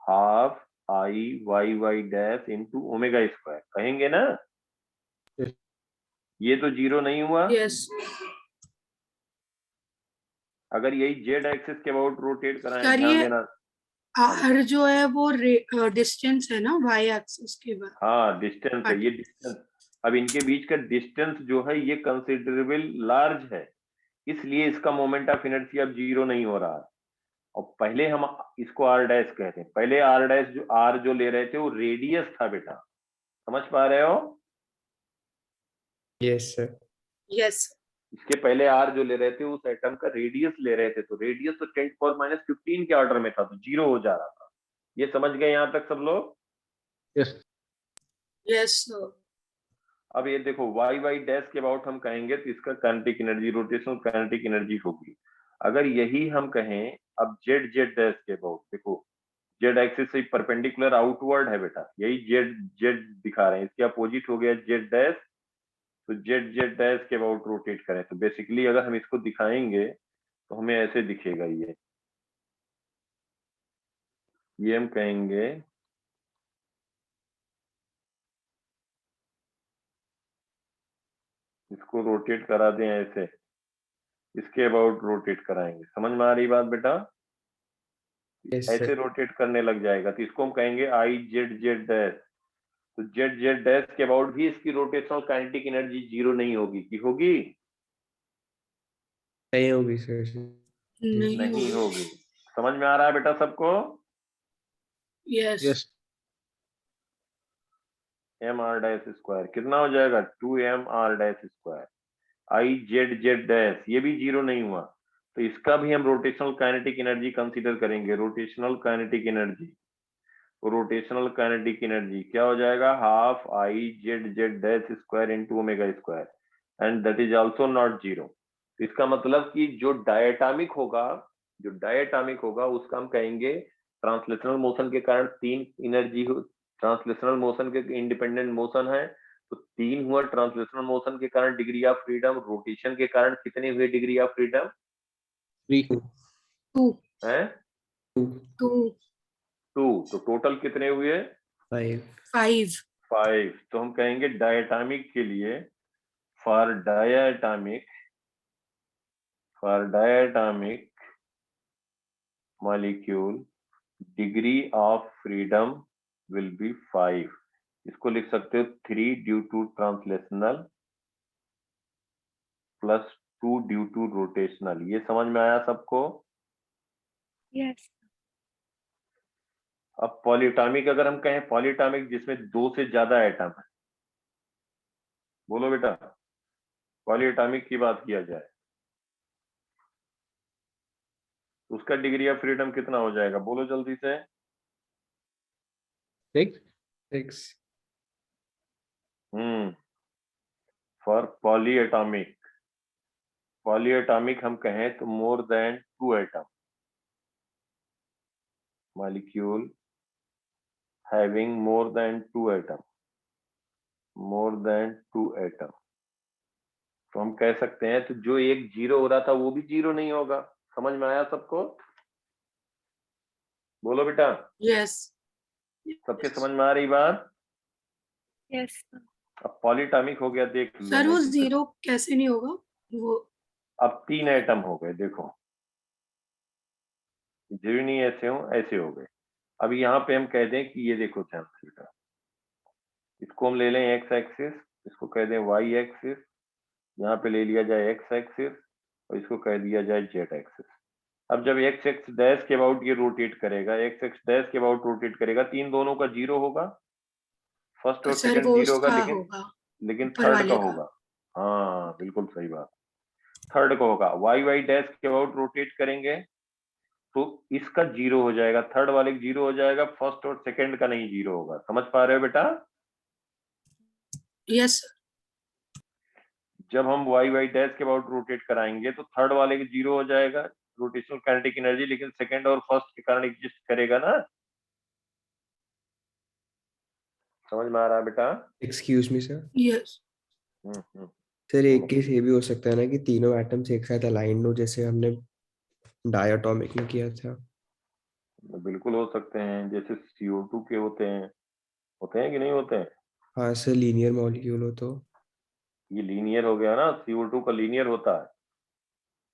Half I Y Y dash into ω² कहेंगे ना? Yes. ये तो 0 नहीं हुआ। यस। अगर यही जेड एक्सिस के अबाउट रोटेट कराएं, सर ध्यान ये देना। आर जो है वो डिस्टेंस है ना वाई एक्सिस के बाद। हाँ डिस्टेंस है, ये डिस्टेंस, अब इनके बीच का डिस्टेंस जो है ये कंसिडरेबल लार्ज है, इसलिए इसका मोमेंट ऑफ इनर्शिया अब 0 नहीं हो रहा है। और पहले हम इसको आर डैश कहते हैं, पहले आर डैश जो आर जो ले रहे थे वो रेडियस था बेटा, समझ पा रहे हो? Yes, sir. यस। इसके पहले आर जो ले रहे थे उस एटम का रेडियस ले रहे थे, तो रेडियस तो 10⁻⁻15 के ऑर्डर में था, तो 0 हो जा रहा था। ये समझ गए यहाँ तक सब लोग? Yes. Yes, sir. अब ये देखो वाई वाई डैश के अबाउट हम कहेंगे तो इसका kinetic energy, rotational kinetic energy होगी। अगर यही हम कहें अब जेड जेड डैश के अबाउट, देखो जेड एक्सिस से परपेंडिकुलर आउटवर्ड है बेटा, यही जेड जेड दिखा रहे हैं, इसके अपोजिट हो गया जेड डैश, तो जेड जेड डैश के अबाउट रोटेट करें तो बेसिकली अगर हम इसको दिखाएंगे तो हमें ऐसे दिखेगा। ये हम कहेंगे इसको रोटेट करा दें ऐसे, इसके अबाउट रोटेट कराएंगे। समझ में आ रही बात बेटा? Yes, ऐसे sir. रोटेट करने लग जाएगा तो इसको हम कहेंगे आई जेड जेड डैश। तो जेड जेड डैश के अबाउट भी इसकी रोटेशनल काइनेटिक एनर्जी जीरो नहीं होगी कि होगी? नहीं होगी सर। नहीं होगी। समझ में आ रहा है बेटा सबको? Yes. Yes. M R dash square कितना हो जाएगा? 2m r dash square I Z Z dash, ये भी जीरो नहीं हुआ तो इसका भी हम रोटेशनल काइनेटिक एनर्जी कंसीडर करेंगे। Rotational kinetic energy, rotational kinetic energy क्या हो जाएगा? Half I Z Z dash square into omega square, and that is also not zero. तो इसका मतलब कि जो डायटोमिक होगा उसका हम कहेंगे ट्रांसलेशनल मोशन के कारण तीन एनर्जी, ट्रांसलेशनल मोशन के इंडिपेंडेंट मोशन है तो तीन हुआ ट्रांसलेशनल मोशन के कारण डिग्री ऑफ फ्रीडम, रोटेशन के कारण कितने हुए डिग्री ऑफ फ्रीडम? 3. 2. हैं? 2. 2। तो टोटल कितने हुए? 5. 5. 5। तो हम कहेंगे डायटोमिक के लिए, for diatomic molecule degree of freedom will be 5। इसको लिख सकते हो 3 due to translational plus 2 due to rotational. ये समझ में आया सबको? Yes. अब पॉलीएटॉमिक अगर हम कहें, पॉलीएटॉमिक जिसमें 2 से ज्यादा एटम है, बोलो बेटा पॉलीएटॉमिक की बात किया जाए तो उसका डिग्री ऑफ फ्रीडम कितना हो जाएगा? बोलो जल्दी से। 6. 6. फॉर पॉलीएटॉमिक हम कहें तो more than 2 atom, molecule having more than 2 atom, तो हम कह सकते हैं तो जो एक जीरो हो रहा था वो भी जीरो नहीं होगा। समझ में आया सबको? बोलो बेटा, Yes. सबके समझ में आ रही बात? Yes. अब पॉलीएटॉमिक हो गया, देख सर लो। वो 0 कैसे नहीं होगा वो? अब 3 एटम हो गए, देखो जीरो नहीं ऐसे हो गए। अब यहाँ पे हम कह दें कि ये देखो ध्यान से बेटा, इसको हम ले लें एक्स एक्सिस, इसको कह दें वाई एक्सिस, यहाँ पे ले लिया जाए एक्स एक्सिस और इसको कह दिया जाए जेड एक्सिस। अब जब एक्स एक्स डैश के अबाउट ये रोटेट करेगा, एक्स एक्स डैश के अबाउट रोटेट करेगा, तीन दोनों का जीरो होगा, फर्स्ट और सर सेकंड वो जीरो होगा, उसका लेकिन होगा ऊपर थर्ड का वाले का। होगा। हाँ बिल्कुल सही बात, थर्ड का होगा। वाई वाई डैश के अबाउट रोटेट करेंगे तो इसका जीरो हो जाएगा, थर्ड वाले का जीरो हो जाएगा, फर्स्ट और सेकंड का नहीं जीरो होगा। समझ पा रहे हो बेटा? यस। जब हम वाई वाई डैश के अबाउट रोटेट कराएंगे तो थर्ड वाले का जीरो हो जाएगा रोटेशनल काइनेटिक एनर्जी, लेकिन सेकंड और फर्स्ट के कारण एग्जिस्ट करेगा ना। समझ में आ रहा है बेटा? Excuse me sir. Yes. Sir एक केस ये भी हो सकता है ना कि तीनों एटम्स एक साथ अलाइन हो, जैसे हमने डायटोमिक में किया था। बिल्कुल हो सकते हैं, जैसे CO2 के होते हैं कि नहीं होते हैं? हाँ सर, लीनियर मॉलिक्यूल हो तो। ये लीनियर हो गया ना, CO2 का लीनियर होता है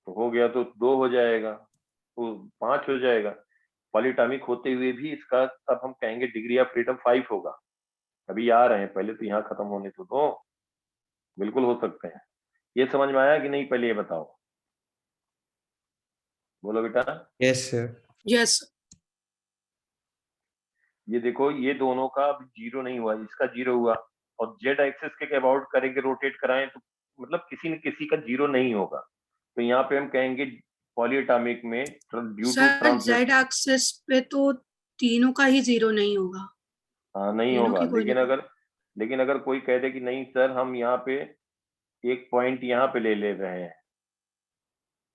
तो हो गया तो 2 हो जाएगा तो 5 हो जाएगा। पॉलीएटॉमिक होते हुए भी इसका तब हम कहेंगे डिग्री ऑफ फ्रीडम 5 होगा। अभी आ रहे हैं, पहले तो यहाँ खत्म होने तो दो। बिल्कुल हो सकते हैं। ये समझ में आया कि नहीं, पहले ये बताओ, बोलो बेटा। Yes sir. यस। ये देखो ये दोनों का अभी जीरो नहीं हुआ, इसका जीरो हुआ, और जेड एक्सिस के अबाउट करेंगे, रोटेट कराएं तो मतलब किसी न किसी का जीरो नहीं होगा। तो यहाँ पे हम कहेंगे पॉलीएटॉमिक में due to sir Z axis पे तो तीनों का ही 0 नहीं होगा, हाँ नहीं तीनों होगा, की कोई लेकिन अगर कोई कह दे कि नहीं सर हम यहाँ पे एक पॉइंट यहाँ पे ले रहे हैं,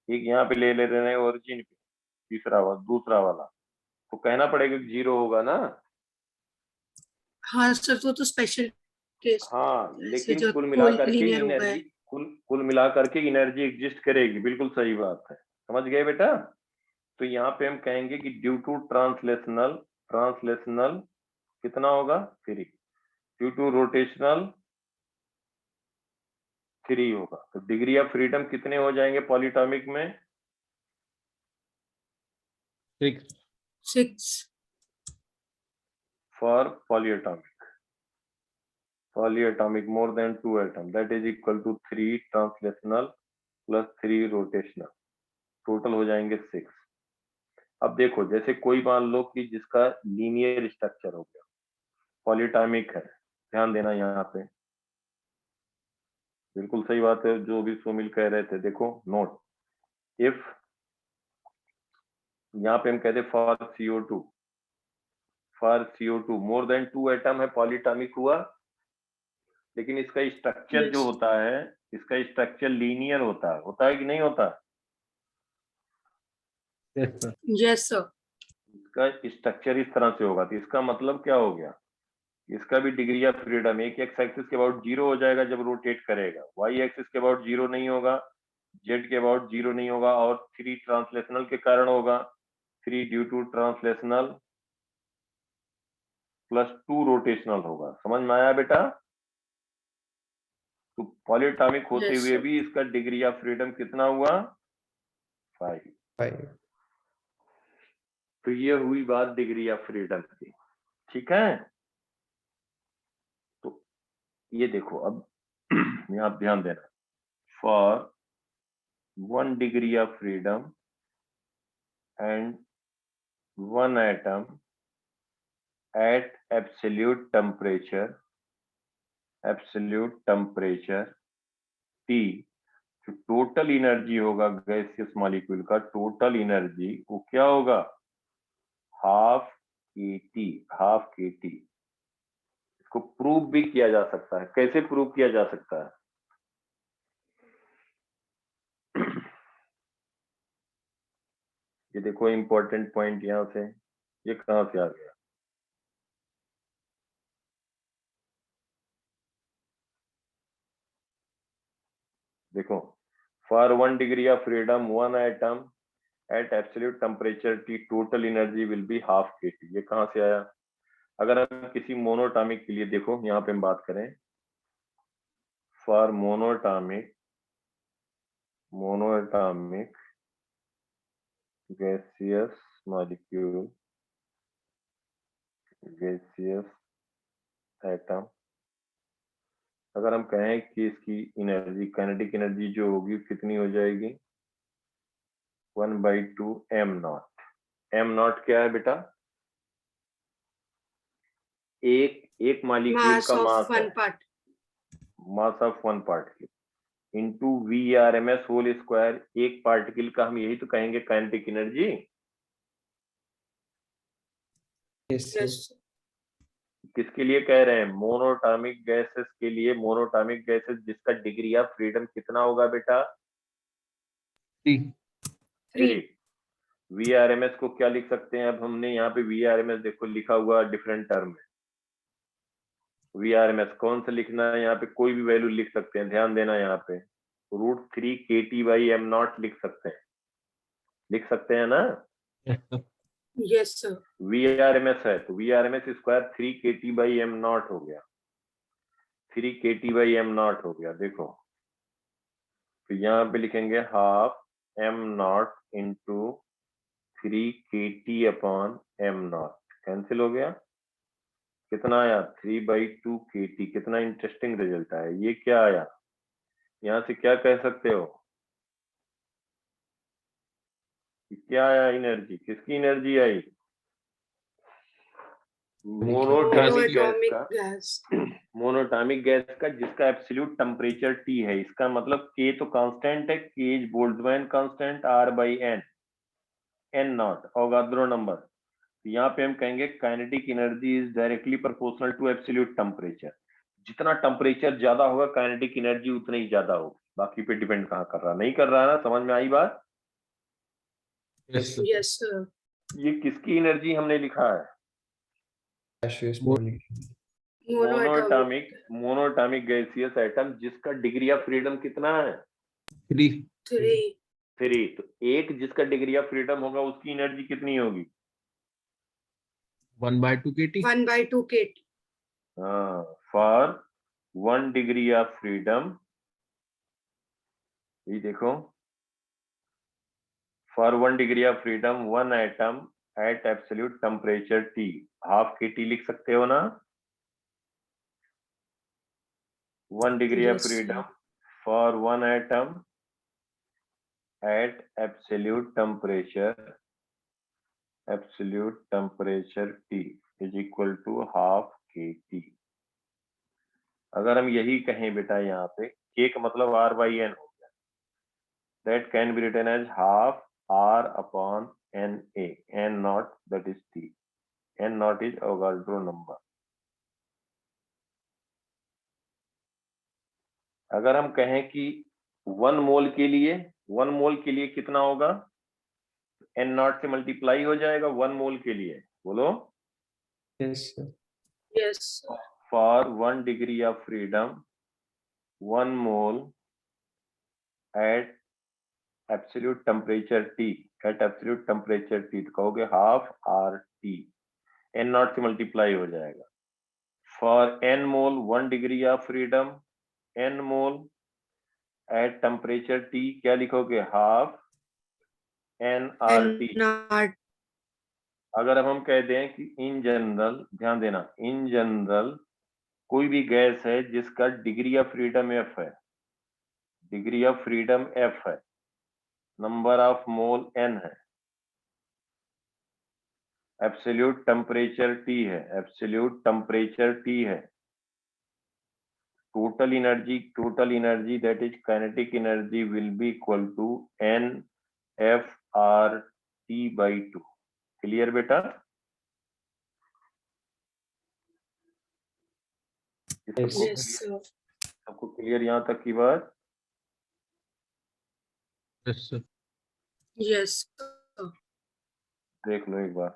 एक यहाँ पे ले रहे हैं ओरिजिन पे, तीसरा वाला दूसरा वाला, तो कहना पड़ेगा कि 0 होगा ना। हाँ सर, वो तो स्पेशल केस, हाँ ऐसे लेकिन जो कुल मिला कोई करके लीनियर हो इनर्जी, गए। कुल मिला करके इनर्जी एग्जिस्ट करेगी, बिल्कुल सही बात है, समझ गए बेटा। तो यहाँ पे हम कहेंगे कि ड्यू टू ट्रांसलेशनल कितना होगा 3, ड्यू टू रोटेशनल 3 होगा। तो डिग्री ऑफ फ्रीडम कितने हो जाएंगे पॉलीटॉमिक में? 6। For polyatomic more than 2 atom, that is equal to 3 translational plus 3 rotational, total हो जाएंगे 6। अब देखो जैसे कोई मान लो कि जिसका लीनियर स्ट्रक्चर हो गया, पॉलीटॉमिक है, ध्यान देना यहाँ पे, बिल्कुल सही बात है जो भी सुमिल कह रहे थे। देखो नोट, इफ यहाँ पे हम कहते for CO2 more than 2 atom है, पॉलीटॉमिक हुआ, लेकिन इसका स्ट्रक्चर जो Yes. होता है, इसका स्ट्रक्चर लीनियर होता है कि नहीं होता? Yes sir. इसका स्ट्रक्चर इस तरह से होगा, तो इसका मतलब क्या हो गया, इसका भी डिग्री ऑफ फ्रीडम एक एक्स एक्सिस के अबाउट 0 हो जाएगा जब रोटेट करेगा, वाई एक्सिस के अबाउट 0 नहीं होगा, जेड के अबाउट 0 नहीं होगा, और 3 ट्रांसलेशनल के कारण होगा, 3 due to translational plus 2 rotational होगा। समझ में आया बेटा? तो पॉलीटॉमिक होते Yes हुए sir. भी इसका डिग्री ऑफ फ्रीडम कितना हुआ? 5। 5। तो ये हुई बात डिग्री ऑफ फ्रीडम की, ठीक है। तो ये देखो अब यहाँ ध्यान देना, for 1 degree of freedom and 1 atom at absolute temperature T, जो टोटल एनर्जी होगा गैसियस मॉलिक्यूल का, टोटल एनर्जी वो क्या होगा? Half kT। इसको प्रूव भी किया जा सकता है। कैसे प्रूव किया जा सकता है? ये देखो इंपॉर्टेंट पॉइंट यहाँ से, ये कहां से आ गया? देखो, for 1 degree of freedom 1 atom at absolute temperature T, total energy will be half kT। ये कहां से आया? अगर हम किसी मोनोटॉमिक के लिए, देखो यहाँ पे हम बात करें, for monoatomic gaseous molecule, gaseous atom, अगर हम कहें कि इसकी एनर्जी, काइनेटिक एनर्जी जो होगी कितनी हो जाएगी? 1/2 m0। क्या है बेटा? एक मॉलिक्यूल Mass का of मास है, one part. Mass of 1 particle into VRMS whole square, एक पार्टिकल का हम यही तो कहेंगे काइनेटिक एनर्जी। Yes Yes. किसके लिए कह रहे हैं? मोनोटॉमिक गैसेस के लिए। मोनोटॉमिक गैसेस जिसका डिग्री ऑफ फ्रीडम कितना होगा बेटा? 3। VRMS को क्या लिख सकते हैं? अब हमने यहाँ पे VRMS देखो लिखा हुआ डिफरेंट टर्म है। VRMS कौन सा लिखना है? यहाँ पे कोई भी वैल्यू लिख सकते हैं, ध्यान देना यहाँ पे, √3 kT/m0 लिख सकते हैं ना? Yes sir. VRMS है तो VRMS स्क्वायर 3 kT/m0 हो गया, 3 kT/m0 हो गया। देखो तो यहाँ पे लिखेंगे half m0 into 3 kT/m0, cancel हो गया, कितना आया? 3/2 kT। कितना इंटरेस्टिंग रिजल्ट आया। ये क्या आया? यहाँ से क्या कह सकते हो? क्या आया? एनर्जी, किसकी एनर्जी आई? मोनोटॉमिक गैस Monoatomic का, gas. मोनोटॉमिक गैस का जिसका एब्सोल्यूट टेम्परेचर T है। इसका मतलब K तो कांस्टेंट है, K is Boltzmann constant, R/N, N0 Avogadro number. यहाँ पे हम कहेंगे kinetic energy is directly proportional to absolute temperature. जितना टेम्परेचर ज्यादा होगा काइनेटिक एनर्जी उतनी ही ज्यादा होगी, बाकी पे डिपेंड कहाँ कर रहा, नहीं कर रहा है ना, समझ में आई बात? Yes, sir. Yes, sir. ये किसकी एनर्जी हमने लिखा है? gaseous molecule. Monoatomic, monoatomic gaseous atom जिसका डिग्री ऑफ फ्रीडम कितना है? 3. 3. 3। तो एक जिसका डिग्री ऑफ फ्रीडम होगा उसकी एनर्जी कितनी होगी? 1/2 kT. 1/2 kT. हाँ, फॉर 1 डिग्री ऑफ फ्रीडम, ये देखो, for 1 degree of freedom 1 atom at absolute temperature T, half kT लिख सकते हो ना? 1 degree of Yes, sir. Freedom for 1 atom at absolute temperature T is equal to half kT। अगर हम यही कहें बेटा यहाँ पे k का मतलब R by N हो गया, that can be written as half R upon NA, N naught that is T, N naught is Avogadro number। अगर हम कहें कि 1 मोल के लिए कितना होगा? N naught से मल्टीप्लाई हो जाएगा 1 मोल के लिए, बोलो। Yes, sir. Yes, sir. For 1 degree of freedom 1 mole at absolute temperature T, at absolute temperature T तो कहोगे half RT, N naught से मल्टीप्लाई हो जाएगा। For N mole 1 degree of freedom, N mole at temperature T क्या लिखोगे? half nRT। NR. अगर अब हम कह दें कि इन जनरल, ध्यान देना, इन जनरल कोई भी गैस है जिसका डिग्री ऑफ फ्रीडम F है, डिग्री ऑफ फ्रीडम F है, नंबर ऑफ मोल N है, एब्सोल्यूट टेम्परेचर T है, एब्सोल्यूट टेम्परेचर T है, total energy that is kinetic energy will be equal to NFRT/2। Clear बेटा? Yes. Yes, sir. सबको clear यहाँ तक की बात? Yes, sir. Yes, sir. देख लो एक बार,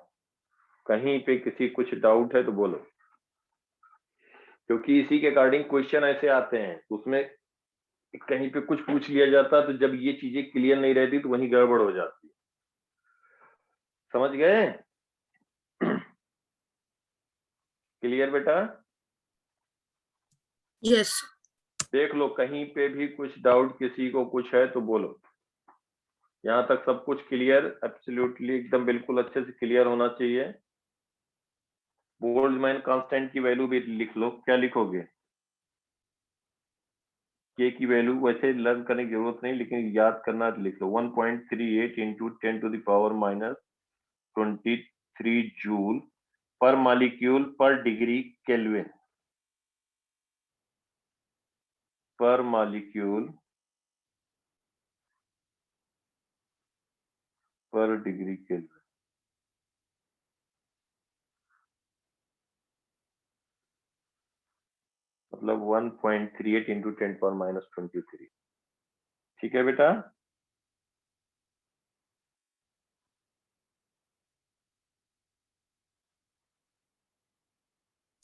कहीं पे किसी कुछ डाउट है तो बोलो, क्योंकि इसी के अकॉर्डिंग क्वेश्चन ऐसे आते हैं, उसमें कहीं पे कुछ पूछ लिया जाता है तो जब ये चीजें क्लियर नहीं रहती तो वहीं गड़बड़ हो जाती है। समझ गए? क्लियर बेटा? Yes, sir. देख लो कहीं पे भी कुछ डाउट किसी को कुछ है तो बोलो। यहाँ तक सब कुछ क्लियर, एब्सोल्युटली एकदम बिल्कुल अच्छे से क्लियर होना चाहिए। बोल्ट्जमैन कांस्टेंट की वैल्यू भी लिख लो, क्या लिखोगे? के की वैल्यू वैसे लर्न करने की जरूरत नहीं, लेकिन याद करना तो लिख लो 1.38 into 10 to the power minus 23 joule per molecule per degree kelvin, per molecule per degree kelvin. मतलब 1.38 इंटू 10 पावर माइनस 23। ठीक है बेटा?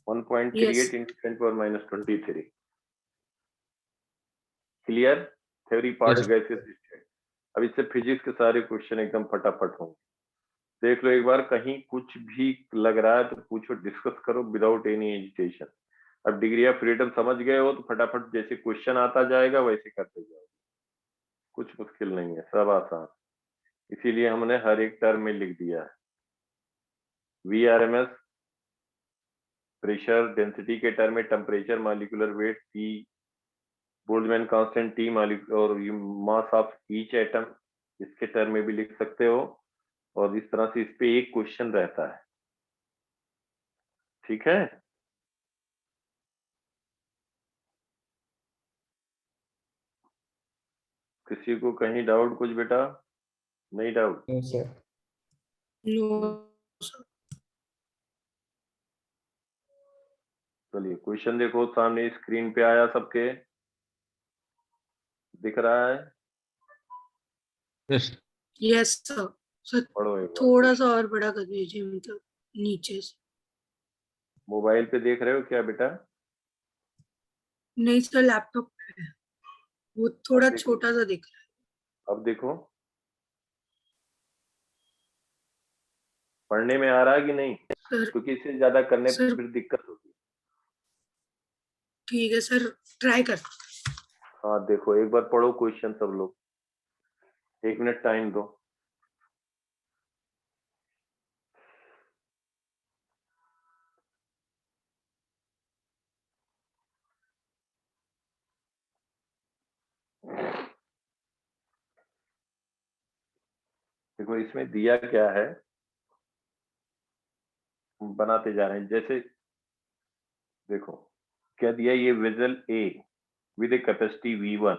Yes. 1.38 into 10 power minus 23। Clear? Theory part Yes. Gases. अब इससे फिजिक्स के सारे क्वेश्चन एकदम फटाफट होंगे। देख लो एक बार, कहीं कुछ भी लग रहा है तो पूछो, डिस्कस करो विदाउट एनी हेजिटेशन। अब डिग्री ऑफ फ्रीडम समझ गए हो तो फटाफट जैसे क्वेश्चन आता जाएगा वैसे करते जाओ, कुछ मुश्किल नहीं है, सब आसान। इसीलिए हमने हर एक टर्म में लिख दिया है। VRMS प्रेशर डेंसिटी के टर्म में, temperature, molecular weight T, Boltzmann constant T, और मास ऑफ ईच एटम, इसके टर्म में भी लिख सकते हो। और इस तरह से इस पे एक क्वेश्चन रहता है। ठीक है? किसी को कहीं डाउट कुछ बेटा? नहीं doubt? No, sir. No, sir. चलिए क्वेश्चन देखो, सामने स्क्रीन पे आया, सबके दिख रहा है? Yes yes sir. सर पढ़ो एक बार। थोड़ा सा और बड़ा कर दीजिए, मतलब नीचे से। मोबाइल पे देख रहे हो क्या बेटा? नहीं सर, लैपटॉप पे है, वो अब थोड़ा देखो, छोटा सा दिख रहा अब देखो पढ़ने में आ रहा है कि नहीं? है सर। क्योंकि इससे ज्यादा करने पे सर फिर दिक्कत होगी। ठीक है सर, ट्राई कर। हाँ देखो, एक बार पढ़ो क्वेश्चन सब लोग, 1 मिनट टाइम दो। देखो इसमें दिया क्या है, हम बनाते जा रहे हैं। जैसे देखो क्या दिया, ये vessel A with a capacity V1,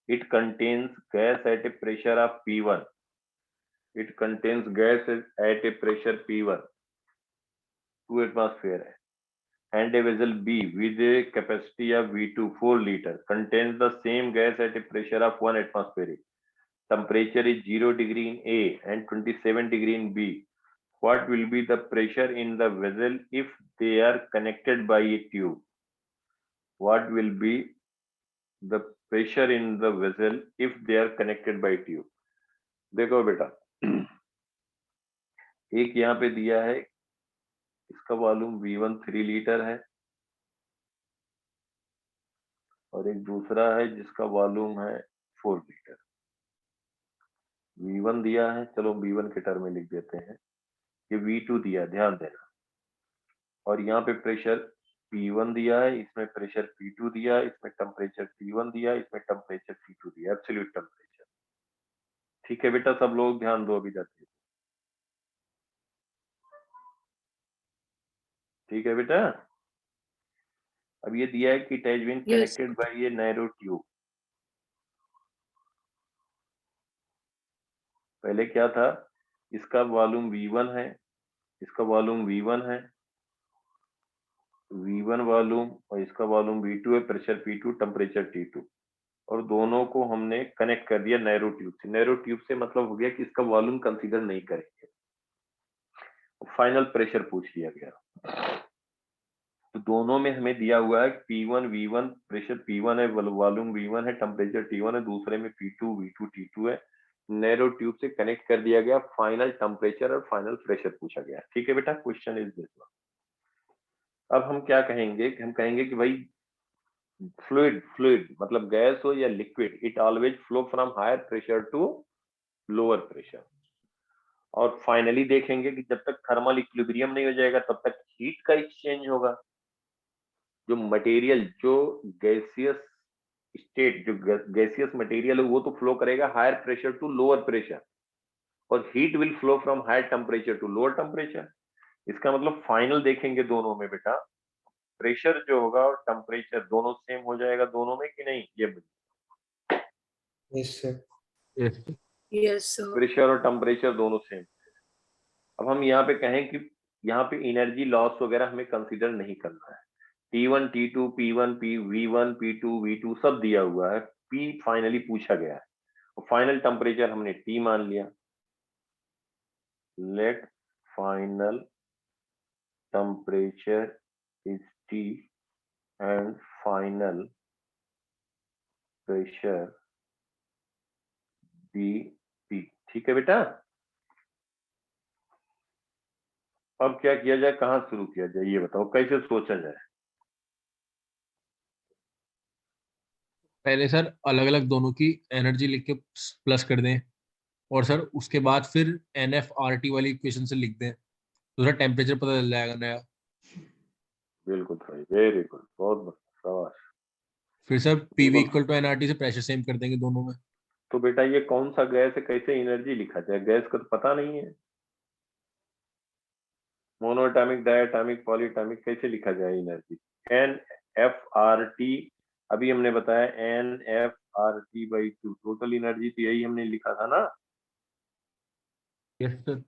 it contains gas at a pressure of P1. It contains gas at a pressure P1, 2 atmosphere है, and a vessel B with a capacity of V2, 4 liter, contains the same gas at a pressure of 1 atmosphere. Temperature is 0 degree in A and 27 degree in B. What will be the pressure in the vessel if they are connected by a tube? What will be the pressure in the vessel if they are connected by tube? देखो बेटा, एक यहाँ पे दिया है, इसका volume V1 3 litre है, और एक दूसरा है जिसका वॉल्यूम है 4 लीटर। V1 दिया है, चलो V1 के टर्म में लिख देते हैं। ये V2 दिया, ध्यान देना, और यहाँ पे प्रेशर P1 दिया है, इसमें प्रेशर P2 दिया है, इसमें टेम्परेचर T1 दिया है, इसमें टेम्परेचर T2 दिया है, एब्सोल्यूट टेम्परेचर। ठीक है बेटा, सब लोग ध्यान दो अभी जाते। ठीक है बेटा, अब ये दिया है कि it has been yes connected by a narrow tube. पहले क्या था, इसका वॉल्यूम V1 है, इसका वॉल्यूम V1 है, V1 वॉल्यूम, और इसका वॉल्यूम V2 है, प्रेशर P2, टेम्परेचर T2, और दोनों को हमने कनेक्ट कर दिया नैरो ट्यूब से। नैरो ट्यूब से मतलब हो गया कि इसका वॉल्यूम कंसीडर नहीं करेंगे, फाइनल प्रेशर पूछ लिया गया। तो दोनों में हमें दिया हुआ है P1 V1, प्रेशर P1 है, वॉल्यूम V1 है, टेम्परेचर T1 है, दूसरे में P2 V2 T2 है। नैरो ट्यूब से कनेक्ट कर दिया गया, फाइनल टेम्परेचर और फाइनल प्रेशर पूछा गया। ठीक है बेटा, क्वेश्चन इज दिस। अब हम क्या कहेंगे, हम कहेंगे कि भाई फ्लूइड मतलब गैस हो या liquid, it always flow from higher pressure to lower pressure. और फाइनली देखेंगे कि जब तक थर्मल इक्विलिब्रियम नहीं हो जाएगा तब तक हीट का एक्सचेंज होगा। जो मटेरियल, जो गैसियस स्टेट, जो गैसियस मटेरियल है, वो तो फ्लो करेगा higher pressure to lower pressure, और heat will flow from higher temperature to lower temperature. इसका मतलब फाइनल देखेंगे दोनों में बेटा, प्रेशर जो होगा और टेम्परेचर दोनों सेम हो जाएगा दोनों में कि नहीं, ये yes sir. Yes yes sir. Pressure और टेम्परेचर दोनों सेम। अब हम यहाँ पे कहें कि यहाँ पे एनर्जी लॉस वगैरह हमें कंसीडर नहीं करना है। T1 T2 P1 P V1 P2 V2 सब दिया हुआ है, P फाइनली पूछा गया है, और फाइनल टेम्परेचर हमने T मान लिया। Let final temperature is T and final pressure be P। ठीक है बेटा, अब क्या किया जाए, कहाँ शुरू किया जाए, ये बताओ, कैसे सोचा जाए? पहले सर अलग अलग दोनों की एनर्जी लिख के प्लस कर दें, और सर उसके बाद फिर NF-RT वाली इक्वेशन से लिख दें, तो सर टेम्परेचर पता चल जाएगा नया। बिल्कुल सही, वेरी गुड, बहुत बढ़िया, शाबाश। फिर सर PV बिल्कुल। इक्वल टू NRT से प्रेशर सेम कर देंगे दोनों में। तो बेटा ये कौन सा गैस है, कैसे एनर्जी लिखा जाए, गैस का तो पता नहीं है। मोनोएटॉमिक, डायटॉमिक, पॉलीएटॉमिक, कैसे लिखा जाए एनर्जी? NF-RT, अभी हमने बताया NF-RT/2 टोटल एनर्जी, तो यही हमने लिखा था ना। Yes sir.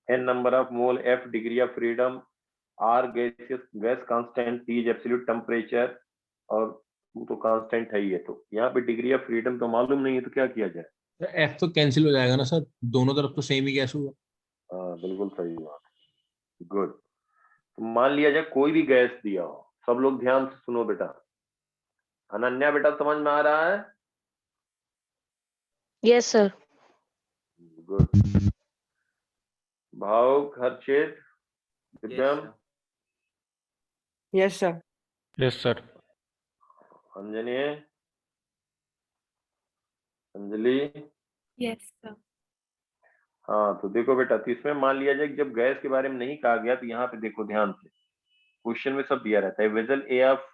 N number of mole, F degree of freedom, R gas constant, T is absolute temperature और Q तो कांस्टेंट है ही है। तो यहाँ पे डिग्री ऑफ फ्रीडम तो मालूम नहीं है, तो क्या किया जाए? एफ तो कैंसिल हो जाएगा ना सर, दोनों तरफ तो सेम ही गैस होगा। हाँ बिल्कुल सही बात, गुड। तो मान लिया जाए कोई भी गैस दिया हो, सब लोग ध्यान से सुनो बेटा। अनन्या बेटा समझ में आ रहा है? Yes sir. Good. Bhavuk, Harshit, Divyam, yes sir. Yes sir. Anjani, Anjali, yes sir. हाँ तो देखो बेटा, तो इसमें मान लिया जाए कि जब गैस के बारे में नहीं कहा गया, तो यहाँ पे देखो ध्यान से, क्वेश्चन में सब दिया रहता है। Vessel A of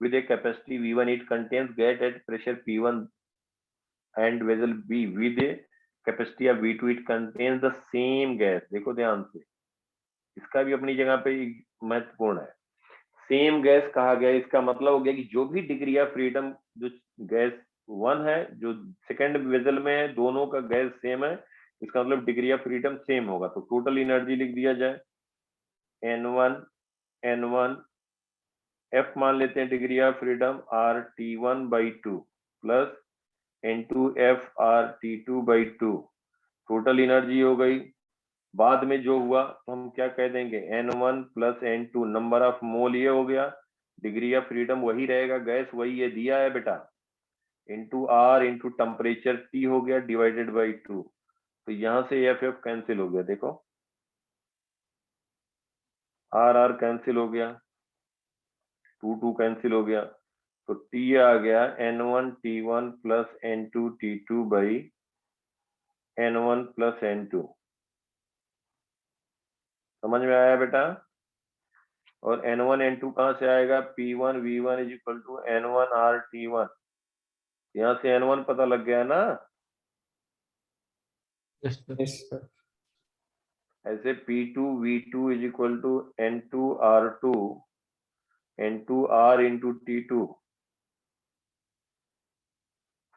with a capacity V1, it contains gas at pressure P1, and vessel B with a capacity of V2, it contains the same gas। देखो ध्यान से, इसका भी अपनी जगह पे महत्वपूर्ण है। सेम गैस कहा गया, इसका मतलब हो गया कि जो भी डिग्री ऑफ फ्रीडम जो गैस 1 है, जो सेकंड वेसल में है, दोनों का गैस सेम है, इसका मतलब डिग्री ऑफ फ्रीडम सेम होगा। तो टोटल एनर्जी लिख दिया जाए, N1 F मान लेते हैं degree of freedom RT1/2 plus N2 F RT2/2, total energy हो गई। बाद में जो हुआ तो हम क्या कह देंगे, N1 plus N2, number of मोल ये हो गया, डिग्री ऑफ फ्रीडम वही रहेगा, गैस वही ये दिया है बेटा, into R into temperature T हो गया डिवाइडेड बाई 2। तो यहां से F कैंसिल हो गया, देखो R कैंसिल हो गया, 2 कैंसिल हो गया, तो T आ गया N1 T1 plus N2 T2 by N1 plus N2। समझ में आया बेटा? और N1 N2 कहां से आएगा, P1 V1 is equal to N1 R T1, यहाँ से N1 पता लग गया ना। Yes sir. Yes sir. ऐसे P2 V2 is equal to N2 R2 N2 R into T2,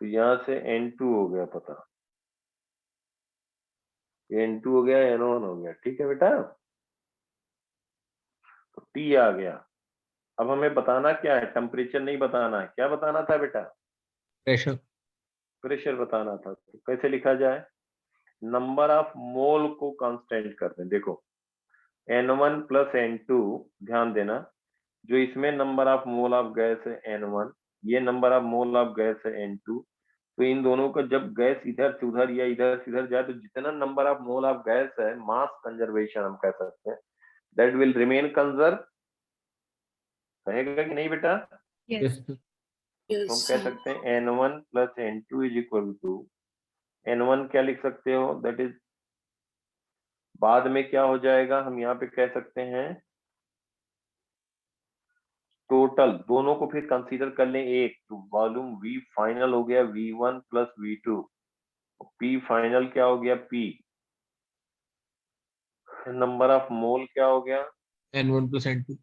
तो यहाँ से N2 हो गया पता, N2 हो गया, N1 हो गया, ठीक है बेटा। तो T आ गया। अब हमें बताना क्या है, टेम्परेचर नहीं बताना है, क्या बताना था बेटा? प्रेशर। प्रेशर बताना था। तो कैसे लिखा जाए, नंबर ऑफ मोल को कांस्टेंट कर दें। देखो N1 प्लस N2, ध्यान देना, जो इसमें number of mole of gas है N1, ये number of mole of gas है N2, तो इन दोनों का जब गैस इधर से उधर या इधर से इधर जाए, तो जितना number of mole of gas है, मास कंजर्वेशन हम कह सकते हैं, दैट विल रिमेन कंजर्व, रहेगा कि नहीं बेटा? Yes sir. तो हम कह सकते हैं N1 plus N2 is equal to, N1 क्या लिख सकते हो, दैट इज, बाद में क्या हो जाएगा, हम यहाँ पे कह सकते हैं टोटल, दोनों को फिर कंसीडर कर लें एक, तो वॉल्यूम V फाइनल हो गया V1 plus V2, P final क्या हो गया P, नंबर ऑफ मोल क्या हो गया N1 plus N2।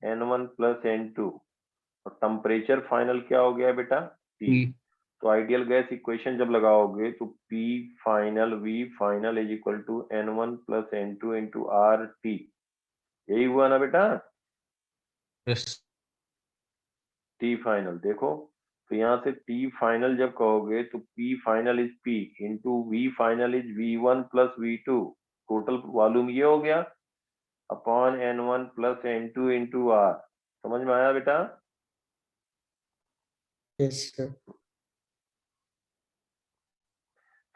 N1 plus N2, और टेम्परेचर फाइनल क्या हो गया बेटा T। P। तो आइडियल गैस इक्वेशन जब लगाओगे तो P final V final is equal to N1 plus N2 into RT, यही हुआ ना बेटा? यस। T फाइनल देखो, तो यहाँ से T फाइनल जब कहोगे तो P final is P into V final is V1 plus V2, total volume ये हो गया upon N1 plus N2 into R। समझ में आया बेटा? Yes sir.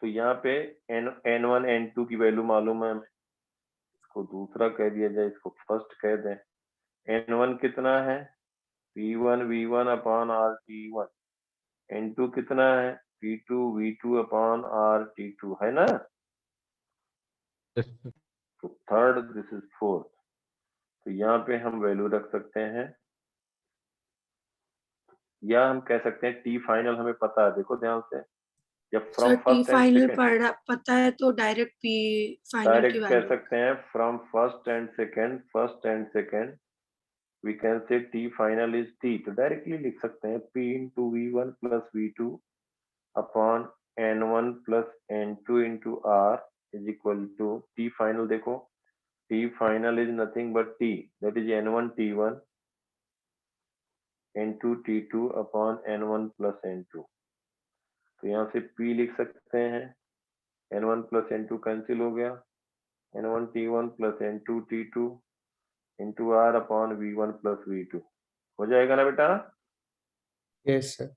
तो यहाँ पे N1 N2 की वैल्यू मालूम है हमें, इसको दूसरा कह दिया जाए, इसको फर्स्ट कह दें। N1 कितना है, P1 V1 upon R T1, N2 कितना है, P2 V2 upon R T2, है ना? Yes sir. तो थर्ड, दिस इज फोर्थ, तो यहाँ पे हम वैल्यू रख सकते हैं, या हम कह सकते हैं T फाइनल हमें पता है, देखो ध्यान से, जब from sir T first and final second, पता है तो डायरेक्ट पी फाइनल की डायरेक्ट कह वैल्यू। सकते हैं from first and second we can say T final is T, तो डायरेक्टली लिख सकते हैं P into V1 plus V2 upon N1 plus N2 into R is equal to T final। देखो T final is nothing but T, that is N1 T1 N2 T2 upon N1 plus N2. तो यहाँ से P लिख सकते हैं, N1 plus N2 cancel हो गया, N1 T1 plus N2 T2 into R upon V1 plus V2 हो जाएगा ना बेटा? Yes sir.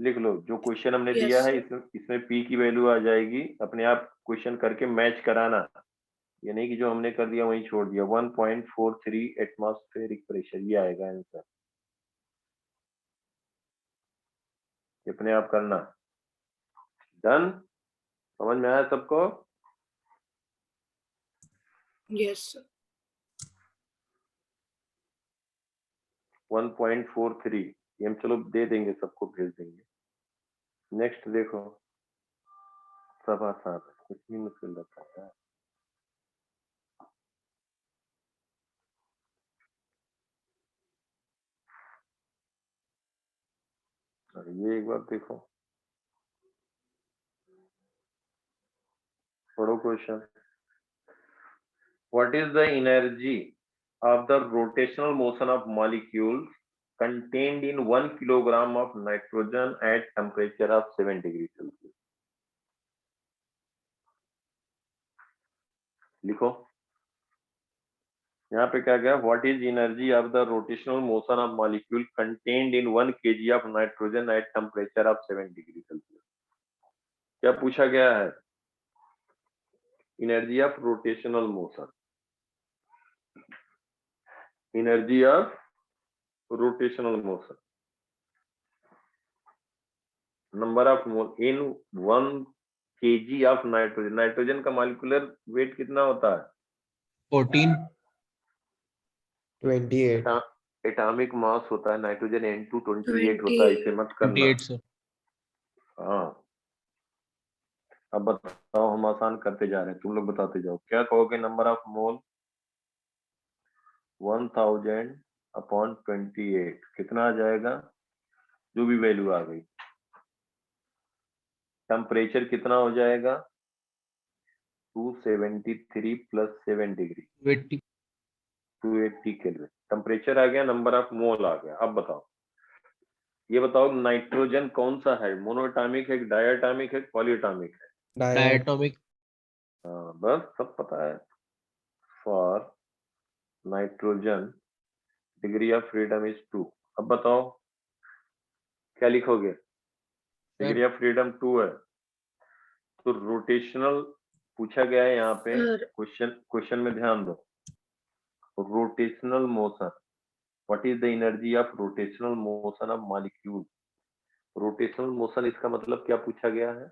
लिख लो, जो क्वेश्चन हमने Yes, दिया है sir. इसमें P की वैल्यू आ जाएगी, अपने आप क्वेश्चन करके मैच कराना, ये नहीं कि जो हमने कर दिया वहीं छोड़ दिया। 1.43 एटमॉस्फेरिक प्रेशर, ये आएगा आंसर, अपने आप करना। डन? समझ में आया सबको? Yes, sir. 1.43 ये हम चलो दे देंगे, सबको भेज देंगे। नेक्स्ट देखो, सब आसान है, कुछ नहीं मुश्किल लगता है। और ये एक बार देखो, पढ़ो question. What is the energy of the rotational motion of molecules contained in 1 kilogram of nitrogen at temperature of 7 degree Celsius? लिखो, यहाँ पे क्या गया? What is energy of the rotational motion of molecule contained in 1 kg of nitrogen at temperature of 7 degree Celsius? क्या पूछा गया है? Energy of rotational motion. Energy of rotational motion. Number of mole in 1 kg of nitrogen. Nitrogen का molecular weight कितना होता है? 14 28 atomic mass होता है नाइट्रोजन N2 28 होता है, इसे मत करना। 28 सर। हाँ, अब बताओ, हम आसान करते जा रहे हैं, तुम लोग बताते जाओ। क्या कहोगे? नंबर ऑफ मोल 1000 अपॉन 28 कितना आ जाएगा? जो भी वैल्यू आ गई। टेम्परेचर कितना हो जाएगा? 273 प्लस 7 डिग्री 280 केल्विन। टेम्परेचर आ गया, नंबर ऑफ मोल आ गया। अब बताओ, ये बताओ नाइट्रोजन कौन सा है? मोनोएटॉमिक है, डायटॉमिक है, पॉलीएटॉमिक है? डायटॉमिक। हाँ, बस सब पता है। For nitrogen degree of freedom is 2। अब बताओ क्या लिखोगे? डिग्री ऑफ फ्रीडम 2 है, तो रोटेशनल पूछा गया है यहाँ पे। क्वेश्चन में ध्यान दो, rotational motion, what is the energy of rotational motion of molecule? Rotational motion, इसका मतलब क्या पूछा गया है?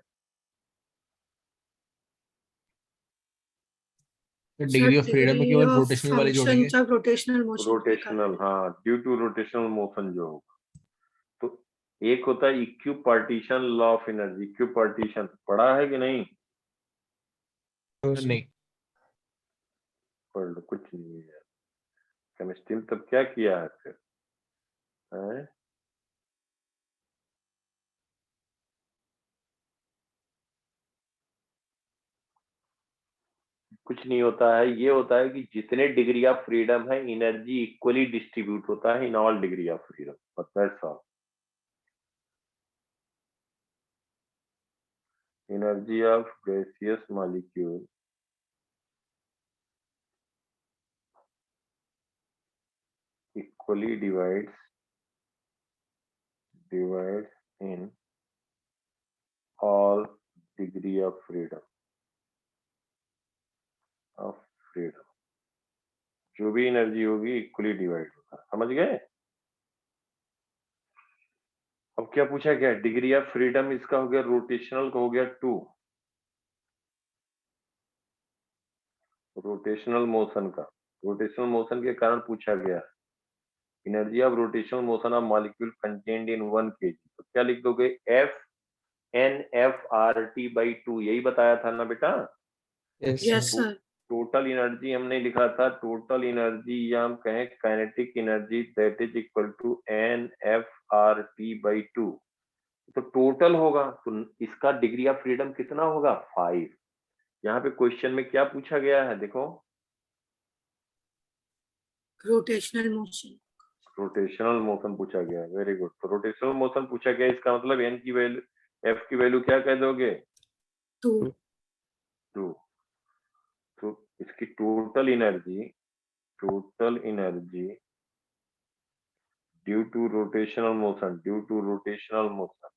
डिग्री ऑफ फ्रीडम में केवल रोटेशनल वाले जोड़ेंगे। रोटेशनल, हाँ, ड्यू टू रोटेशनल मोशन जो होगा। तो एक होता है equipartition law of energy. Equipartition पढ़ा है कि नहीं? नहीं पढ़ लो, कुछ नहीं है केमिस्ट्री में। तब क्या किया है फिर? है? कुछ नहीं होता है, ये होता है कि जितने डिग्री ऑफ फ्रीडम है एनर्जी इक्वली डिस्ट्रीब्यूट होता है in all degree of freedom, बस that's all. Energy of gaseous molecule equally divides in all degree of freedom जो भी एनर्जी होगी इक्वली डिवाइड होगा। समझ गए? अब क्या पूछा गया? डिग्री ऑफ फ्रीडम इसका हो गया, रोटेशनल का हो गया 2, रोटेशनल मोशन का, रोटेशनल मोशन के कारण पूछा गया energy of rotational motion of molecule contained in 1 kg। तो क्या लिख दोगे? FNFRT/2, यही बताया था ना बेटा? Yes, sir. टोटल एनर्जी हमने लिखा था, टोटल एनर्जी या हम कहें kinetic energy, that is equal to NFRT/2। तो टोटल होगा, तो इसका डिग्री ऑफ फ्रीडम कितना होगा? 5। यहाँ पे क्वेश्चन में क्या पूछा गया है देखो, रोटेशनल मोशन। रोटेशनल मोशन पूछा गया, वेरी गुड। तो रोटेशनल मोशन पूछा गया, इसका मतलब एन की वैल्यू, एफ की वैल्यू क्या कह दोगे? 2। 2। तो इसकी total energy due to rotational motion,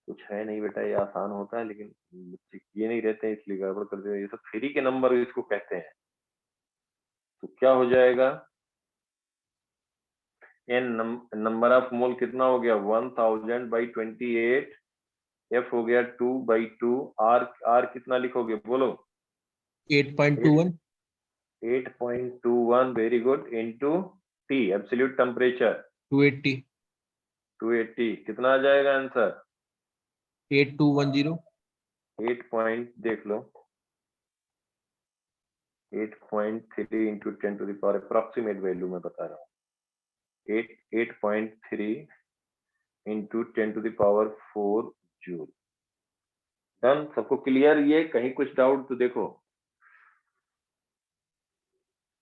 कुछ है नहीं बेटा, ये आसान होता है लेकिन बच्चे ये नहीं रहते हैं इसलिए गड़बड़ कर देते हैं। ये सब थ्री के नंबर इसको कहते हैं। तो क्या हो जाएगा? एन नंबर ऑफ मोल कितना हो गया? 1000/28। एफ हो गया 2/2। आर कितना लिखोगे बोलो? 8.21 8.21, very good, into T absolute temperature 280 280। कितना आ जाएगा आंसर? 8210 8 पॉइंट देख लो, 8.3 into 10 to the power, approximate value मैं बता रहा हूँ। 8.3 into 10 to the power 4 joule. Done? सबको क्लियर? ये कहीं कुछ डाउट तो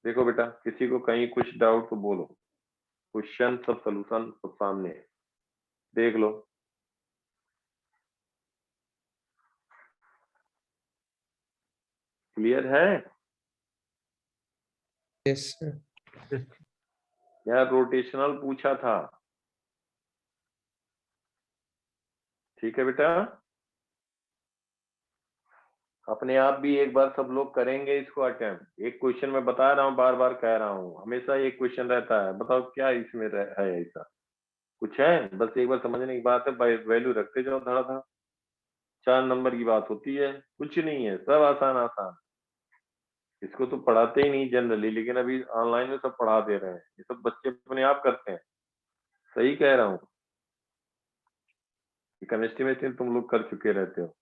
देखो बेटा, किसी को कहीं कुछ डाउट तो बोलो। क्वेश्चन सब, सॉल्यूशन सब सामने है, देख लो। क्लियर है? Yes sir. यार रोटेशनल पूछा था, ठीक है बेटा? अपने आप भी एक बार सब लोग करेंगे इसको अटेम्प्ट। एक क्वेश्चन मैं बता रहा हूँ, बार बार कह रहा हूँ, हमेशा एक क्वेश्चन रहता है। बताओ क्या इसमें है ऐसा? कुछ है? बस एक बार समझने की बात है, वैल्यू रखते जाओ धड़ा। 4 नंबर की बात होती है, कुछ नहीं है, सब आसान आसान। इसको तो पढ़ाते ही नहीं जनरली, लेकिन अभी ऑनलाइन में सब पढ़ा दे रहे हैं। ये सब बच्चे अपने आप करते हैं। सही कह रहा हूँ? केमिस्ट्री में तुम लोग कर चुके रहते हो।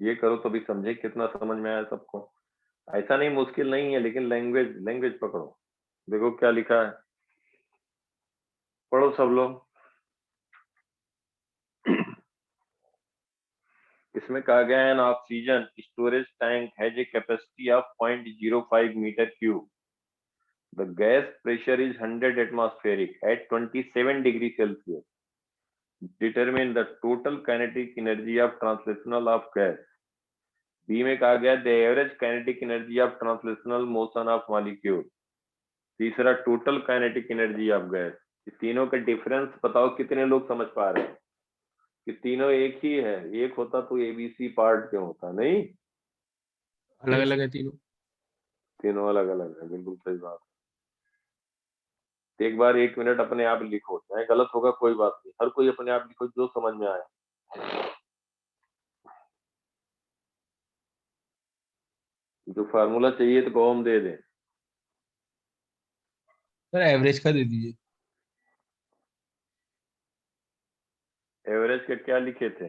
ये करो तो भी समझे कितना समझ में आया सबको। ऐसा नहीं, मुश्किल नहीं है, लेकिन लैंग्वेज पकड़ो। देखो क्या लिखा है, पढ़ो सब लोग। इसमें कहा गया है, an oxygen storage tank has a capacity of 0.05 metre cube. The gas pressure is 100 atmospheric at 27 degree Celsius. Determine the total kinetic energy of translational of gas. B में कहा गया the average kinetic energy of translational motion of molecule. तीसरा total kinetic energy of gas. तीनों का difference बताओ, कितने लोग समझ पा रहे हैं कि तीनों एक ही है? एक होता तो एबीसी पार्ट क्यों होता? नहीं, अलग अलग है तीनों। तीनों अलग अलग है, बिल्कुल सही बात। एक बार 1 मिनट अपने आप लिखो, चाहे गलत होगा कोई बात नहीं, हर कोई अपने आप लिखो जो समझ में आए। जो फार्मूला चाहिए तो को हम दे दें। सर एवरेज का दे दीजिए। एवरेज के क्या लिखे थे?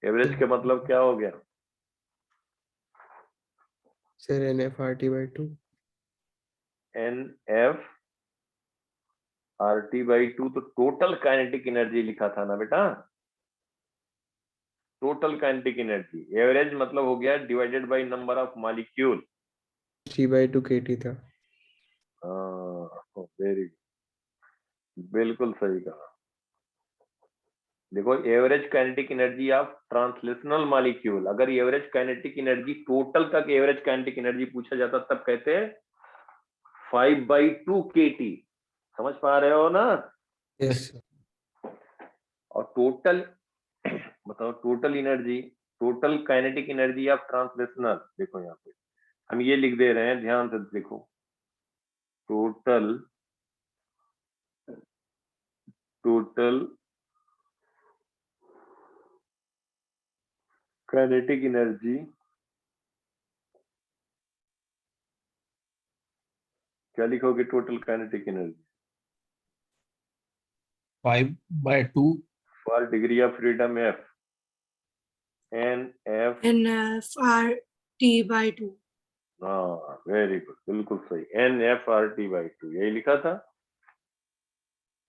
एवरेज का मतलब क्या हो गया? Sir NF/RT/2। NF/RT/2 तो टोटल काइनेटिक एनर्जी लिखा था ना बेटा, टोटल काइनेटिक एनर्जी। एवरेज मतलब हो गया divided by number of molecule. 3/2 kT था। वेरी गुड, बिल्कुल सही कहा। देखो, average kinetic energy of translational molecule. अगर एवरेज काइनेटिक एनर्जी टोटल का एवरेज काइनेटिक एनर्जी पूछा जाता तब कहते हैं 5/2 kT। समझ पा रहे हो ना? यस। और टोटल बताओ, total energy, total kinetic energy of translational. देखो यहाँ पे हम ये लिख दे रहे हैं, ध्यान से देखो। टोटल काइनेटिक एनर्जी, क्या लिखोगे? Total kinetic energy 5/2 for degree of freedom F, NF। NF/RT/2। हाँ, वेरी गुड, बिल्कुल सही, NF/RT/2 यही लिखा था।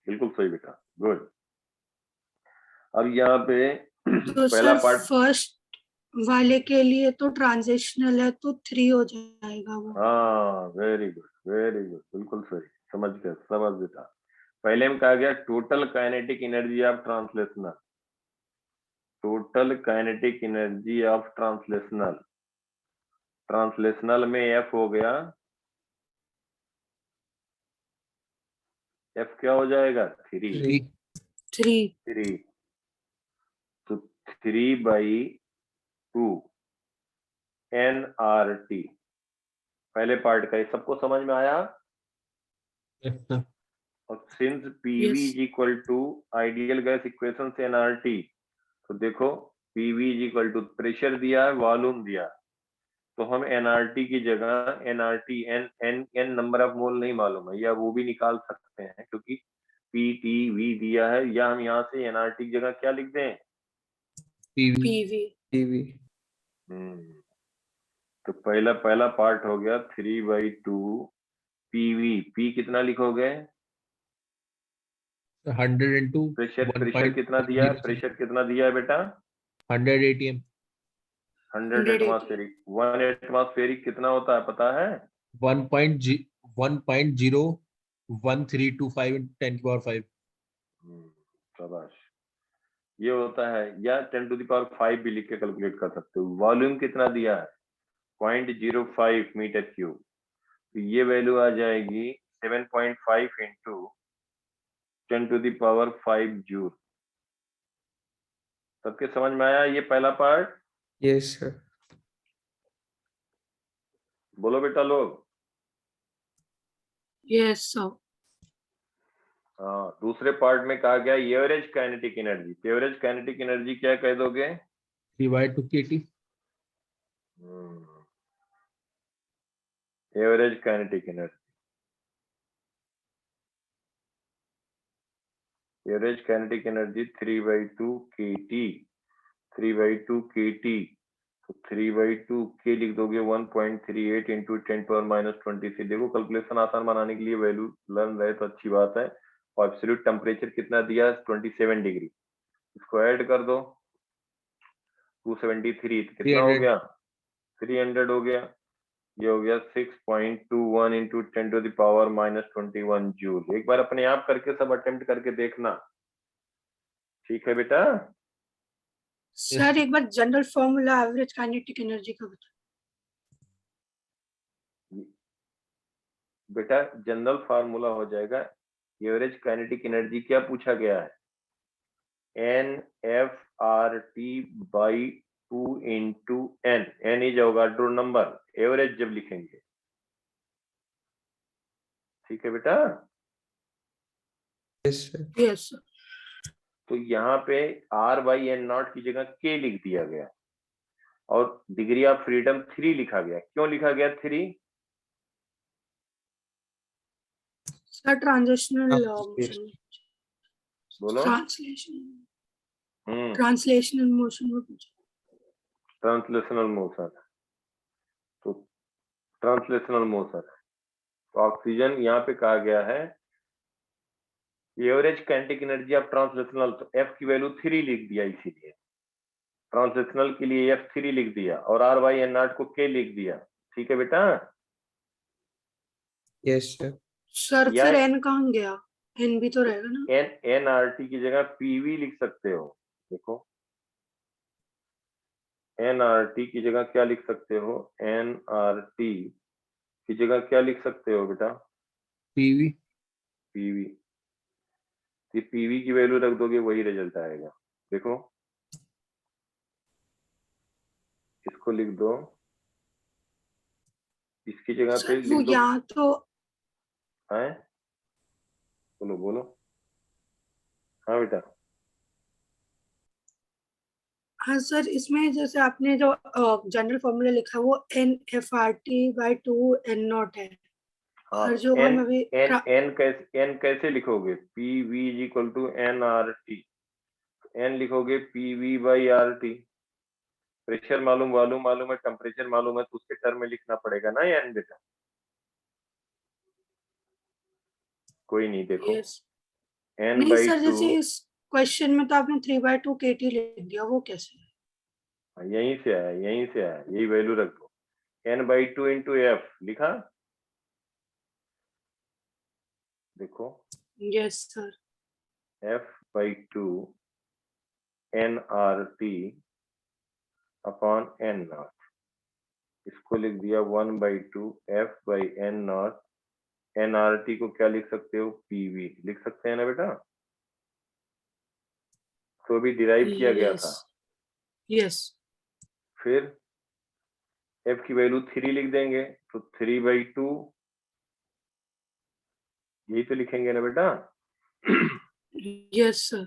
बिल्कुल सही बेटा, गुड। अब यहाँ पे तो पहला सर पार्ट, फर्स्ट वाले के लिए तो ट्रांजिशनल है तो 3 हो जाएगा वो। हाँ वेरी गुड वेरी गुड, बिल्कुल सही, समझ गए, समझ बेटा। पहले में कहा गया total kinetic energy of translational, total kinetic energy of translational, translational में एफ हो गया, एफ क्या हो जाएगा, 3, 3 3, तो 3/2 nRT, पहले पार्ट का, ये सबको समझ में आया। और since PV Yes. Is equal to ideal gas equation से nRT, तो देखो PV is equal to pressure दिया है, वॉल्यूम दिया, तो हम nRT की जगह nRT n नंबर ऑफ मोल नहीं मालूम है, या वो भी निकाल सकते हैं क्योंकि PTV दिया है, या हम यहाँ से nRT की जगह क्या लिख दें, PV। PV तो पहला पार्ट हो गया 3/2 PV, P कितना लिखोगे, 100 into प्रेशर कितना दिया है, प्रेशर कितना दिया है बेटा, 100 ATM 100 एटमॉस्फेरिक, 1 एटमॉस्फेरिक कितना होता है पता है, 1.01325 into 10 की पावर 5। शाबाश, ये होता है, या 10⁵ भी लिख के कैलकुलेट कर सकते हो। वॉल्यूम कितना दिया है, 0.05 मीटर क्यूब, तो ये वैल्यू आ जाएगी 7.5 into 10⁵ जूल। सबके समझ में आया ये पहला पार्ट, यस सर। बोलो बेटा लोग। Yes sir। हाँ, दूसरे पार्ट में कहा गया average kinetic energy, average kinetic energy क्या कह दोगे, 3/2 KT। Average kinetic energy, average kinetic energy 3/2 kT, 3/2 kT, तो 3/2 k लिख दोगे 1.38 into 10⁻⁻20 से। देखो कैलकुलेशन आसान बनाने के लिए वैल्यू लर्न रहे तो अच्छी बात है। और एब्सोल्यूट टेम्परेचर कितना दिया है, 27 डिग्री, इसको ऐड कर दो, 273, कितना हो 300। गया, 300 हो गया, ये हो गया 6.21 into 10⁻⁻21 जूल। एक बार अपने आप करके सब अटेम्प्ट करके देखना, ठीक है बेटा। सर एक बार general formula average kinetic energy का बता। बेटा जनरल फार्मूला हो जाएगा, एवरेज काइनेटिक एनर्जी क्या पूछा गया है, NFRT/2 into n is Avogadro number, average जब लिखेंगे, ठीक है बेटा। Yes sir. Yes sir. तो यहाँ पे R/n0 की जगह k लिख दिया गया और डिग्री ऑफ फ्रीडम 3 लिखा गया। क्यों लिखा गया 3? सर ट्रांजिशनल मोशन, बोलो। ट्रांसलेशनल मोशन में पूछा। ट्रांसलेशनल मोशन, तो ट्रांसलेशनल मोशन, तो ऑक्सीजन यहाँ पे कहा गया है average kinetic energy of translational, तो F की वैल्यू 3 लिख दिया, इसीलिए ट्रांसलेशनल के लिए F3 लिख दिया और R/n0 को K लिख दिया, ठीक है बेटा। Yes sir. सर फिर n कहाँ गया, n भी तो रहेगा ना। nRT की जगह PV लिख सकते हो, देखो nRT की जगह क्या लिख सकते हो, nRT की जगह क्या लिख सकते हो बेटा, PV। PV, ये PV की वैल्यू रख दोगे वही रिजल्ट आएगा। देखो इसको लिख दो, इसकी जगह पे सर वो लिख दो, यहाँ तो है, बोलो बोलो, हाँ बेटा। हाँ सर, इसमें जैसे आपने जो जनरल फॉर्मूला लिखा वो NFRT/2 n0 है। हाँ, और जो हम अभी n कैसे लिखोगे, PV is equal to nRT, n लिखोगे PV/RT, प्रेशर मालूम, वॉल्यूम मालूम है, टेम्परेचर मालूम है, तो उसके टर्म में लिखना पड़ेगा ना n बेटा। कोई नहीं, देखो यस n नहीं by सर, 2, जैसे इस क्वेश्चन में तो आपने 3/2 KT लिख दिया, वो कैसे? यहीं से आया, यहीं से आया, यही वैल्यू रख दो। n by 2 into f लिखा, देखो yes sir. f by 2 nRT upon n not, इसको लिख दिया 1 by 2 f by n not. nRT को क्या लिख सकते हो, PV लिख सकते हैं ना बेटा, तो भी डिराइव किया गया था। यस। फिर f की वैल्यू 3 लिख देंगे, तो 3 by 2, यही तो लिखेंगे ना बेटा। Yes sir.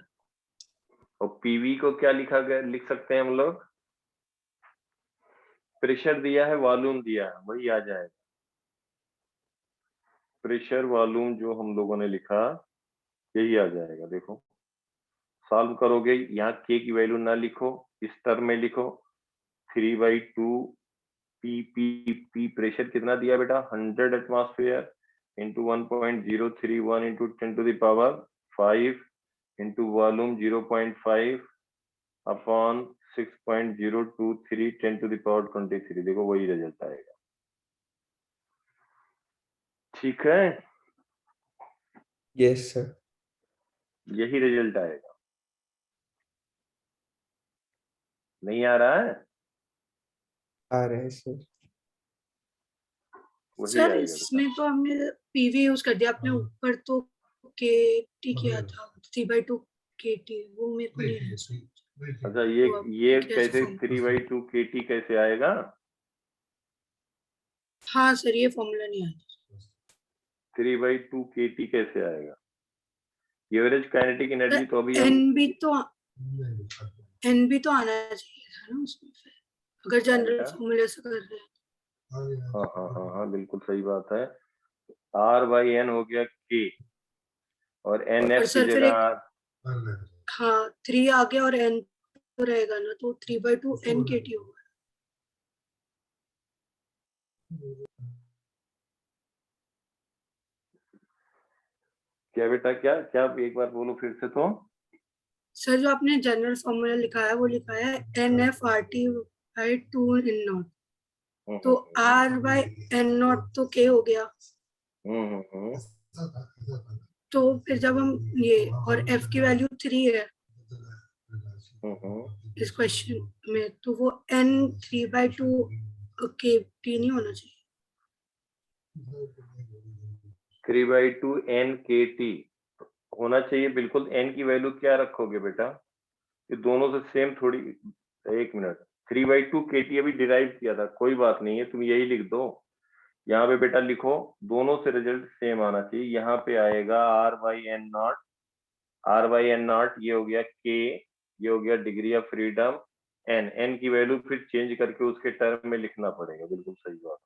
और पीवी को क्या लिखा गया, लिख सकते हैं हम लोग, प्रेशर दिया है, वॉल्यूम दिया है, वही आ जाएगा। प्रेशर वॉल्यूम जो हम लोगों ने लिखा, यही आ जाएगा। देखो सॉल्व करोगे, यहाँ के की वैल्यू ना लिखो, इस टर्म में लिखो 3 by 2 पी प्रेशर कितना दिया बेटा, 100 atmosphere into 1.031 into 10 to the power 5 into volume 0.5 upon 6.023 10 to the power 23। देखो वही रिजल्ट आएगा। ठीक है, यस सर। यही रिजल्ट आएगा। नहीं आ रहा है, हाँ। आ रहे हैं सर। वही सर आएगा बेटा। इसमें तो हमने पीवी यूज कर दिया, आपने ऊपर तो केटी किया था, 3/2 KT, वो मेरे को नहीं आया। अच्छा, वो आप ये कैसे कैसे form- 3/2 KT कैसे आएगा? हाँ सर, ये फॉर्मूला नहीं आता। 3/2 KT कैसे आएगा? एवरेज काइनेटिक एनर्जी तो अभी हम एनबी तो आना चाहिए था ना उसमें, फिर अगर जनरल बेटा? फॉर्मूला से कर रहे हैं। हाँ हाँ हाँ हाँ, बिल्कुल सही बात है। R/N हो गया K, और और NF की सर फिर जगह एक, हाँ 3 आ गया और n तो रहेगा ना, तो 3/2 NKT होगा। क्या बेटा, क्या क्या एक बार बोलो फिर से तो। सर जो आपने जनरल फॉर्मूला लिखा है, वो लिखा है NF/RT/2 N नॉट, तो R/N0 तो K हो गया। तो फिर जब हम ये, और F की वैल्यू 3 है इस क्वेश्चन में, तो वो N 3/2 KT नहीं होना चाहिए। 3/2 NKT होना चाहिए बिल्कुल। n की वैल्यू क्या रखोगे बेटा, ये दोनों से सेम थोड़ी। एक मिनट, 3/2 KT अभी डिराइव किया था, कोई बात नहीं है, तुम यही लिख दो। यहाँ पे बेटा लिखो, दोनों से रिजल्ट सेम आना चाहिए। यहाँ पे आएगा R/N0, R/N0 ये हो गया K, ये हो गया डिग्री ऑफ फ्रीडम, n की वैल्यू फिर चेंज करके उसके टर्म में लिखना पड़ेगा। बिल्कुल सही बात,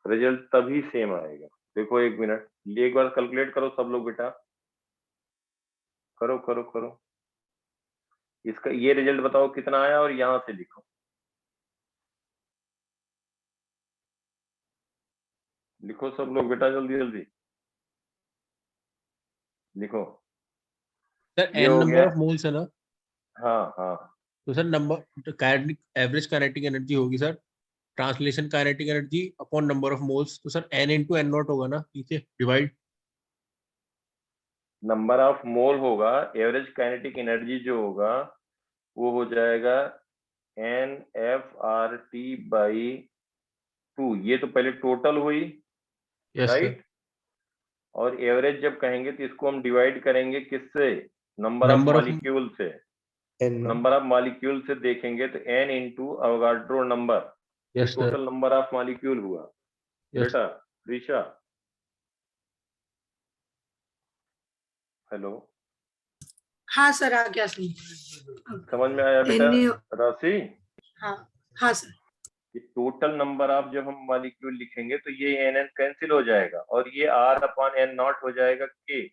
रिजल्ट तभी सेम आएगा। देखो एक मिनट, ये एक बार कैलकुलेट करो सब लोग बेटा, करो करो करो, इसका ये रिजल्ट बताओ कितना आया, और यहाँ से लिखो, लिखो सब लोग बेटा, जल्दी जल्दी लिखो। सर ये n हो नंबर गया, ऑफ मोल्स है ना, हाँ हाँ, तो sir number kinetic average kinetic energy होगी sir translation kinetic energy upon number of moles, तो sir n into n naught होगा ना, नीचे डिवाइड। नंबर ऑफ मोल होगा, एवरेज काइनेटिक एनर्जी जो होगा वो हो जाएगा NFRT/2। ये तो पहले टोटल हुई, यस सर। राइट। और एवरेज जब कहेंगे तो इसको हम डिवाइड करेंगे किससे, number of number of, molecule से। N naught. Number of molecule से देखेंगे तो n इंटू अवोगाड्रो नंबर, ये yes sir, total number of molecule हुआ। यस। बेटा ऋषा, हेलो, हाँ सर, आ गया सही। समझ में आया बेटा N, राशि? हाँ हाँ सर। ये टोटल नंबर ऑफ जब हम मॉलिक्यूल लिखेंगे तो ये n कैंसिल हो जाएगा, और ये R/N0 हो जाएगा K,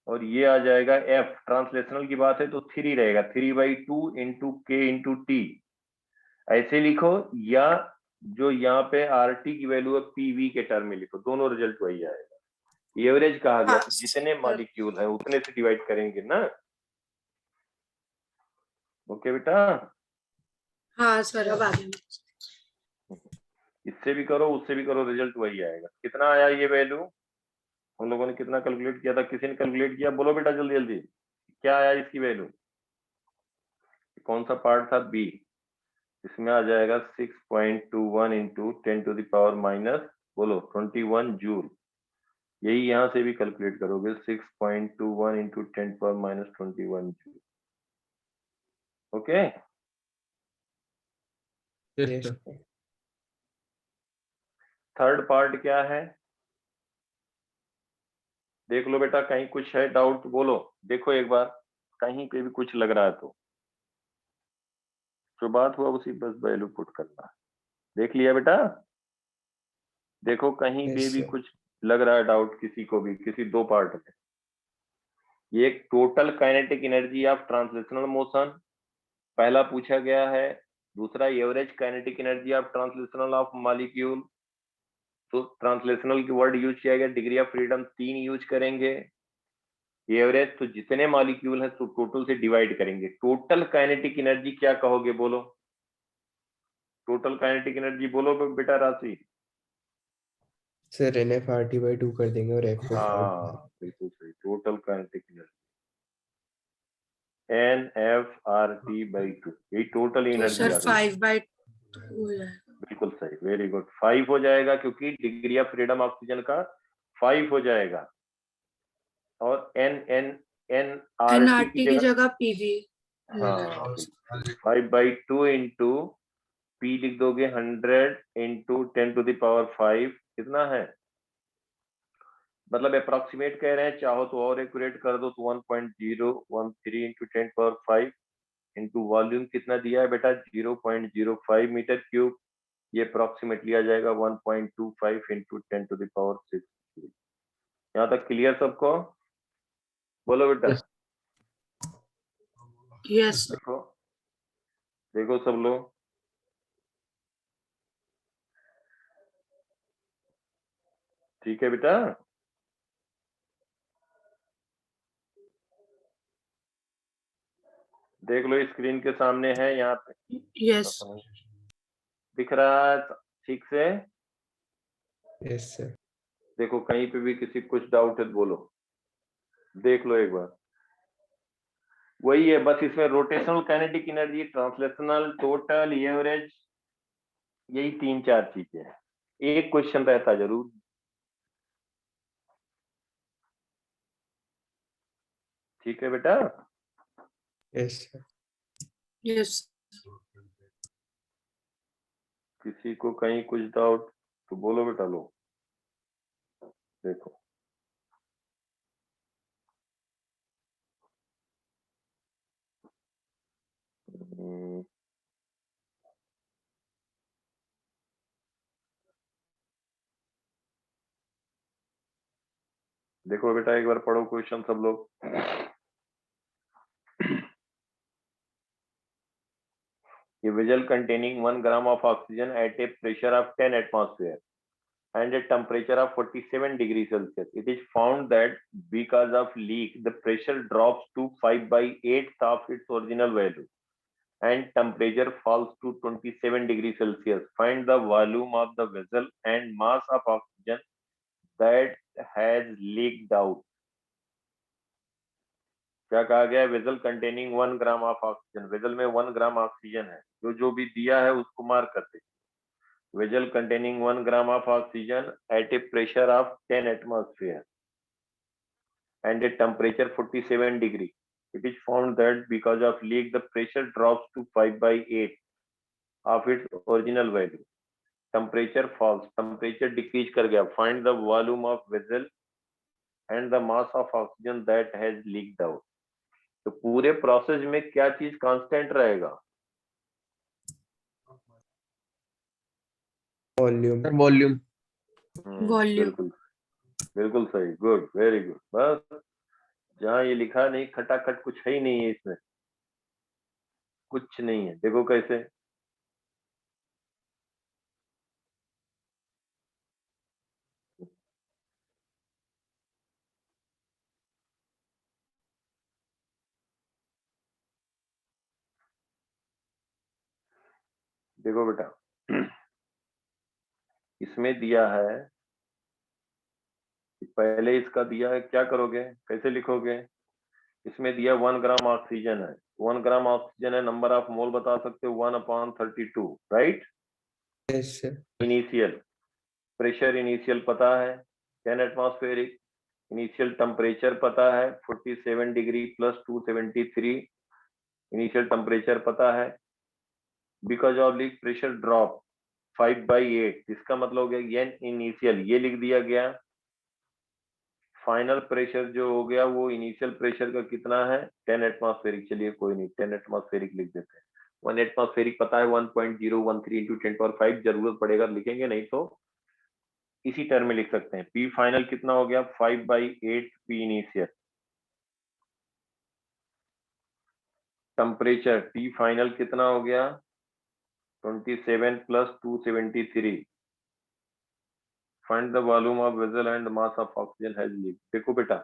और ये आ जाएगा F। ट्रांसलेशनल की बात है तो 3 रहेगा, 3/2 इंटू K इंटू T, ऐसे लिखो, या जो यहाँ पे RT की वैल्यू है PV के टर्म में लिखो, दोनों रिजल्ट वही आएगा। एवरेज कहा गया, हाँ, तो जितने मॉलिक्यूल है उतने से डिवाइड करेंगे ना। ओके बेटा, हाँ सर अब आ गया। इससे भी करो उससे भी करो, रिजल्ट वही आएगा। कितना आया ये वैल्यू? हम लोगों ने कितना कैलकुलेट किया था? किसी ने कैलकुलेट किया? बोलो बेटा जल्दी जल्दी, क्या आया इसकी वैल्यू? कौन सा पार्ट था? बी। इसमें आ जाएगा 6.21 इंटू 10⁻⁻, बोलो 21 जूल। यही यहां से भी कैलकुलेट करोगे, 6.21 into 10⁻21 joule. Okay, Yes. Third part क्या है? देख लो बेटा, कहीं कुछ है डाउट? बोलो, देखो एक बार, कहीं पे भी कुछ लग रहा है तो जो बात हुआ उसी बस वैल्यू पुट करना। देख लिया बेटा? देखो कहीं पे Yes, भी sir. कुछ लग रहा है डाउट किसी को भी, किसी दो पार्ट में। ये total kinetic energy of translational motion पहला पूछा गया है। दूसरा average kinetic energy of translational of molecule, तो ट्रांसलेशनल की वर्ड यूज किया गया। डिग्री ऑफ फ्रीडम 3 यूज करेंगे। एवरेज तो जितने मॉलिक्यूल है तो टोटल से डिवाइड करेंगे। टोटल काइनेटिक एनर्जी क्या कहोगे? बोलो, टोटल काइनेटिक एनर्जी बोलो बेटा राशि। सर NF/RT by 2 कर देंगे और F को हाँ बिल्कुल सही, टोटल काइनेटिक एनर्जी NF/RT/2, यही टोटल तो एनर्जी सर आ गई। 5/2 हो जाएगा। बिल्कुल सही, वेरी गुड। 5 हो जाएगा क्योंकि डिग्री ऑफ फ्रीडम ऑक्सीजन का 5 हो जाएगा, और N N N R T की NRT की जगह, जगह PV। हाँ 5/2 इंटू पी लिख दोगे 100 इंटू 10⁻5, कितना है? मतलब अप्रोक्सीमेट कह रहे हैं, चाहो तो और एक्यूरेट कर दो तो 1.013 इंटू 10⁻5 इंटू वॉल्यूम कितना दिया है बेटा? 0.05 मीटर क्यूब। ये अप्रोक्सीमेटली आ जाएगा 1.25 इंटू 10⁻6। यहाँ तक क्लियर सबको? बोलो बेटा। Yes sir. देखो देखो सब लोग, ठीक है बेटा? देख लो स्क्रीन के सामने है, यहाँ पे यस दिख रहा है ठीक से? Yes, sir. देखो कहीं पे भी किसी कुछ डाउट है तो बोलो, देख लो एक बार। वही है, बस इसमें rotational kinetic energy, translational, total, average, यही 3-4 चीजें हैं। एक क्वेश्चन रहता जरूर। ठीक है बेटा? Yes, sir. यस किसी को कहीं कुछ डाउट तो बोलो बेटा। लो देखो, देखो बेटा एक बार पढ़ो क्वेश्चन सब लोग। A vessel containing 1 gram of oxygen at a pressure of 10 atmosphere and a temperature of 47 degrees Celsius. It is found that because of leak, the pressure drops to 5/8 of its original value and temperature falls to 27 degrees Celsius. Find the volume of the vessel and mass of oxygen that has leaked out. क्या कहा गया? Vessel containing 1 gram of oxygen, vessel में 1 gram oxygen है, जो भी दिया है उसको मार्क करते। Vessel containing 1 gram of oxygen at a pressure of 10 atmosphere and a temperature 47 degree. It is found that because of leak, the pressure drops to 5/8 of its original value. Temperature falls, temperature decrease कर गया. Find the volume of vessel and the mass of oxygen that has leaked out. तो पूरे process में क्या चीज constant रहेगा? Volume. Volume. Volume. बिल्कुल बिल्कुल सही, गुड, वेरी गुड। बस जहाँ ये लिखा नहीं खटाखट, कुछ है ही नहीं है इसमें, कुछ नहीं है। देखो कैसे, देखो बेटा, इसमें दिया है, पहले इसका दिया है, क्या करोगे, कैसे लिखोगे? इसमें दिया 1 ग्राम ऑक्सीजन है, 1 ग्राम ऑक्सीजन है, नंबर ऑफ मोल बता सकते हो 1/32, right? Yes sir. Initial pressure initial पता है 10 एटमॉस्फेरिक, इनिशियल टेम्परेचर पता है 47 डिग्री प्लस 273, इनिशियल टेम्परेचर पता है, because of leak pressure drop 5/8, इसका मतलब हो गया एन इनिशियल, ये लिख दिया गया। फाइनल प्रेशर जो हो गया वो इनिशियल प्रेशर का कितना है 10 एटमॉस्फेरिक, चलिए कोई नहीं 10 एटमॉस्फेरिक लिख देते हैं। 1 एटमॉस्फेरिक पता है 1.013 इंटू 10⁵, जरूरत पड़ेगा लिखेंगे, नहीं तो इसी टर्म में लिख सकते हैं। पी फाइनल कितना हो गया 5/8 P initial. Temperature T final कितना हो गया 27 plus 273। Find the volume of vessel and mass of oxygen has leak. देखो बेटा,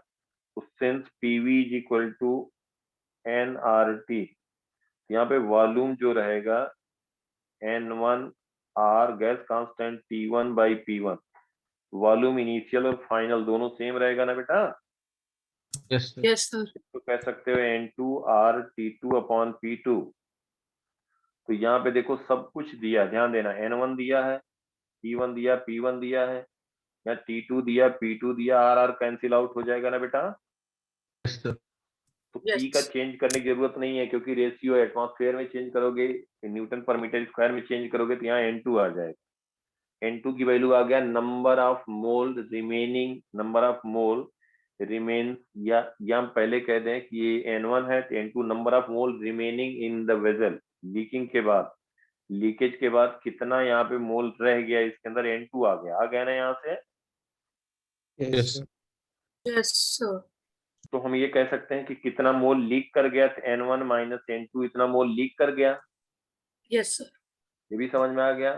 since PV is equal to NRT, यहाँ पे वॉल्यूम जो रहेगा N1 R gas constant T1 by P1, volume initial और फाइनल दोनों सेम रहेगा ना बेटा? Yes sir. Yes sir. तो कह सकते हो N2 R T2 upon P2। तो यहाँ पे देखो सब कुछ दिया, ध्यान देना, N1 दिया है, T1 दिया, P1 दिया है, या T2 दिया, P2 दिया, R कैंसिल आउट हो जाएगा ना बेटा? Yes sir. तो Yes. P का चेंज करने की जरूरत नहीं है, क्योंकि रेशियो एटमॉस्फेयर में चेंज करोगे, न्यूटन पर मीटर स्क्वायर में चेंज करोगे तो यहाँ N2 आ जाएगा। N2 की वैल्यू आ गया number of mole remaining, number of mole remain, या हम पहले कह दें कि ये N1 है तो N2 number of mole remaining in the vessel. Leaking के बाद, लीकेज के बाद कितना यहाँ पे मोल रह गया इसके अंदर, N2 आ गया ना यहाँ से? Yes yes sir. Yes sir. तो हम ये कह सकते हैं कि कितना मोल लीक कर गया, N1 माइनस N2 इतना मोल लीक कर गया। Yes sir. ये भी समझ में आ गया?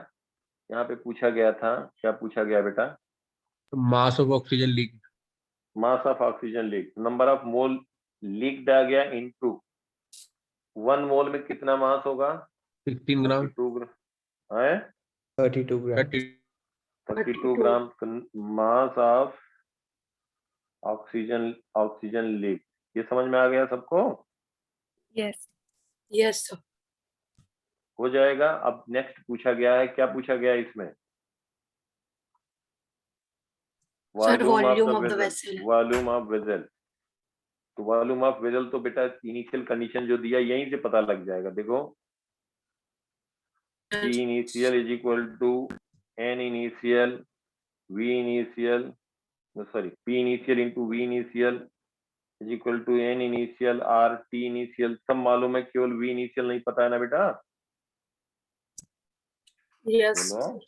यहाँ पे पूछा गया था, क्या पूछा गया बेटा? Mass of oxygen leak. Mass of oxygen leak, number of mole leaked आ गया इनटू 1 मोल में कितना मास होगा 16 ग्राम। 32 ग्राम है, 32 ग्राम। 32 ग्राम मास ऑफ ऑक्सीजन लीक। ये समझ में आ गया सबको? यस। Yes sir. हो जाएगा। अब नेक्स्ट पूछा गया है, क्या पूछा गया है इसमें? Sir volume of volume the of the vessel, vessel. Volume of vessel. तो वॉल्यूम ऑफ वेसल तो बेटा इनिशियल कंडीशन जो दिया यहीं से पता लग जाएगा। देखो, P initial is equal to N initial V initial, no sorry, P initial into V initial is equal to N initial R T initial, सब मालूम है, केवल V initial नहीं पता है ना बेटा? यस। बोलो।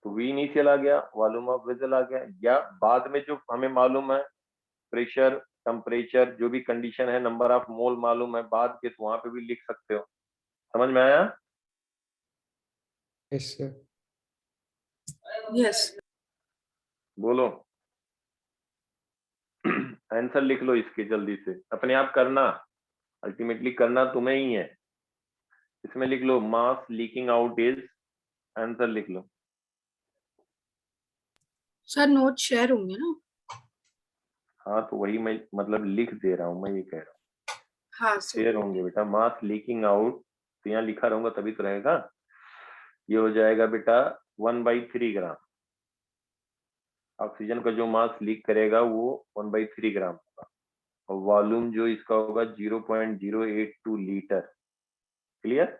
तो V initial आ गया, वॉल्यूम ऑफ वेसल आ गया, या बाद में जो हमें मालूम है प्रेशर टेम्परेचर जो भी कंडीशन है, नंबर ऑफ मोल मालूम है बाद के, तो वहां पे भी लिख सकते हो। समझ में आया? Yes sir. यस। बोलो। आंसर लिख लो इसके जल्दी से, अपने आप करना, अल्टीमेटली करना तुम्हें ही है। इसमें लिख लो मास लीकिंग आउट इज, आंसर लिख लो। सर नोट शेयर होंगे ना? हाँ तो वही मैं मतलब लिख दे रहा हूँ, मैं ये कह रहा हूँ हाँ सर। शेयर होंगे बेटा। मास लीकिंग आउट तो यहाँ लिखा रहूंगा तभी तो रहेगा। ये हो जाएगा बेटा 1/3 ग्राम। ऑक्सीजन का जो मास लीक करेगा वो 1/3 ग्राम होगा, और वॉल्यूम जो इसका होगा 0.082 लीटर। क्लियर?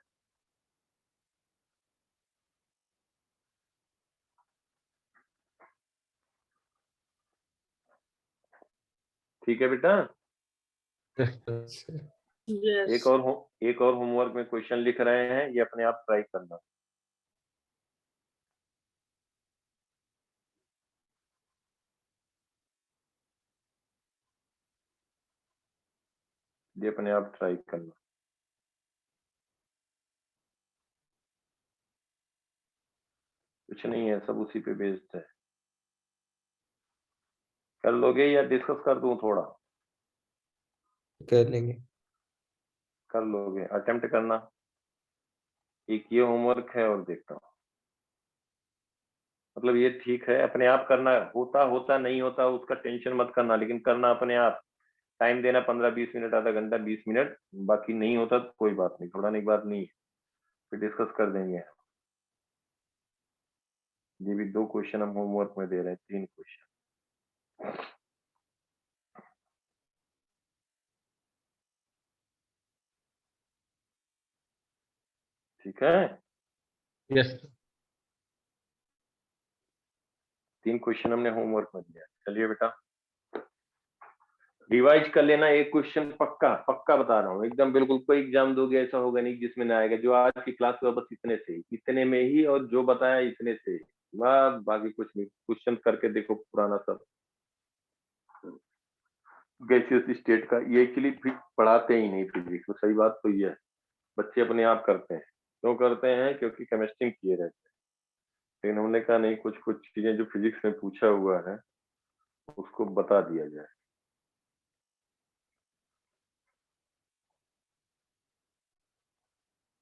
ठीक है बेटा। Yes sir. Sir yes. एक और होमवर्क में क्वेश्चन लिख रहे हैं, ये अपने आप ट्राई करना। ये अपने आप ट्राई करना। कुछ नहीं है, सब उसी पे बेस्ड है। कर लोगे या डिस्कस कर दूं थोड़ा? कर लेंगे। कर लोगे, अटेम्प्ट करना। एक ये होमवर्क है और देखता हूँ। मतलब ये ठीक है, अपने आप करना, होता नहीं होता उसका टेंशन मत करना, लेकिन करना अपने आप। टाइम देना 15-20 मिनट, आधा घंटा, 20 मिनट। बाकी नहीं होता तो कोई बात नहीं, घबराने की बात नहीं है, फिर डिस्कस कर देंगे। ये भी 2 क्वेश्चन हम होमवर्क में दे रहे हैं, 3 क्वेश्चन। ठीक है, यस 3 क्वेश्चन हमने होमवर्क में दिया। चलिए बेटा, रिवाइज कर लेना। एक क्वेश्चन पक्का पक्का बता रहा हूँ एकदम, बिल्कुल। कोई एग्जाम दोगे ऐसा होगा नहीं जिसमें ना आएगा। जो आज की क्लास हुआ बस इतने से, इतने में ही, और जो बताया इतने से, बस बाकी कुछ नहीं। क्वेश्चन करके देखो पुराना सब, गैसियस स्टेट का। ये एक्चुअली पढ़ाते ही नहीं फिजिक्स, तो सही बात तो ये है, बच्चे अपने आप करते हैं। क्यों करते हैं? क्योंकि केमिस्ट्री किए रहते हैं। लेकिन हमने कहा नहीं, कुछ कुछ चीजें जो फिजिक्स में पूछा हुआ है उसको बता दिया जाए।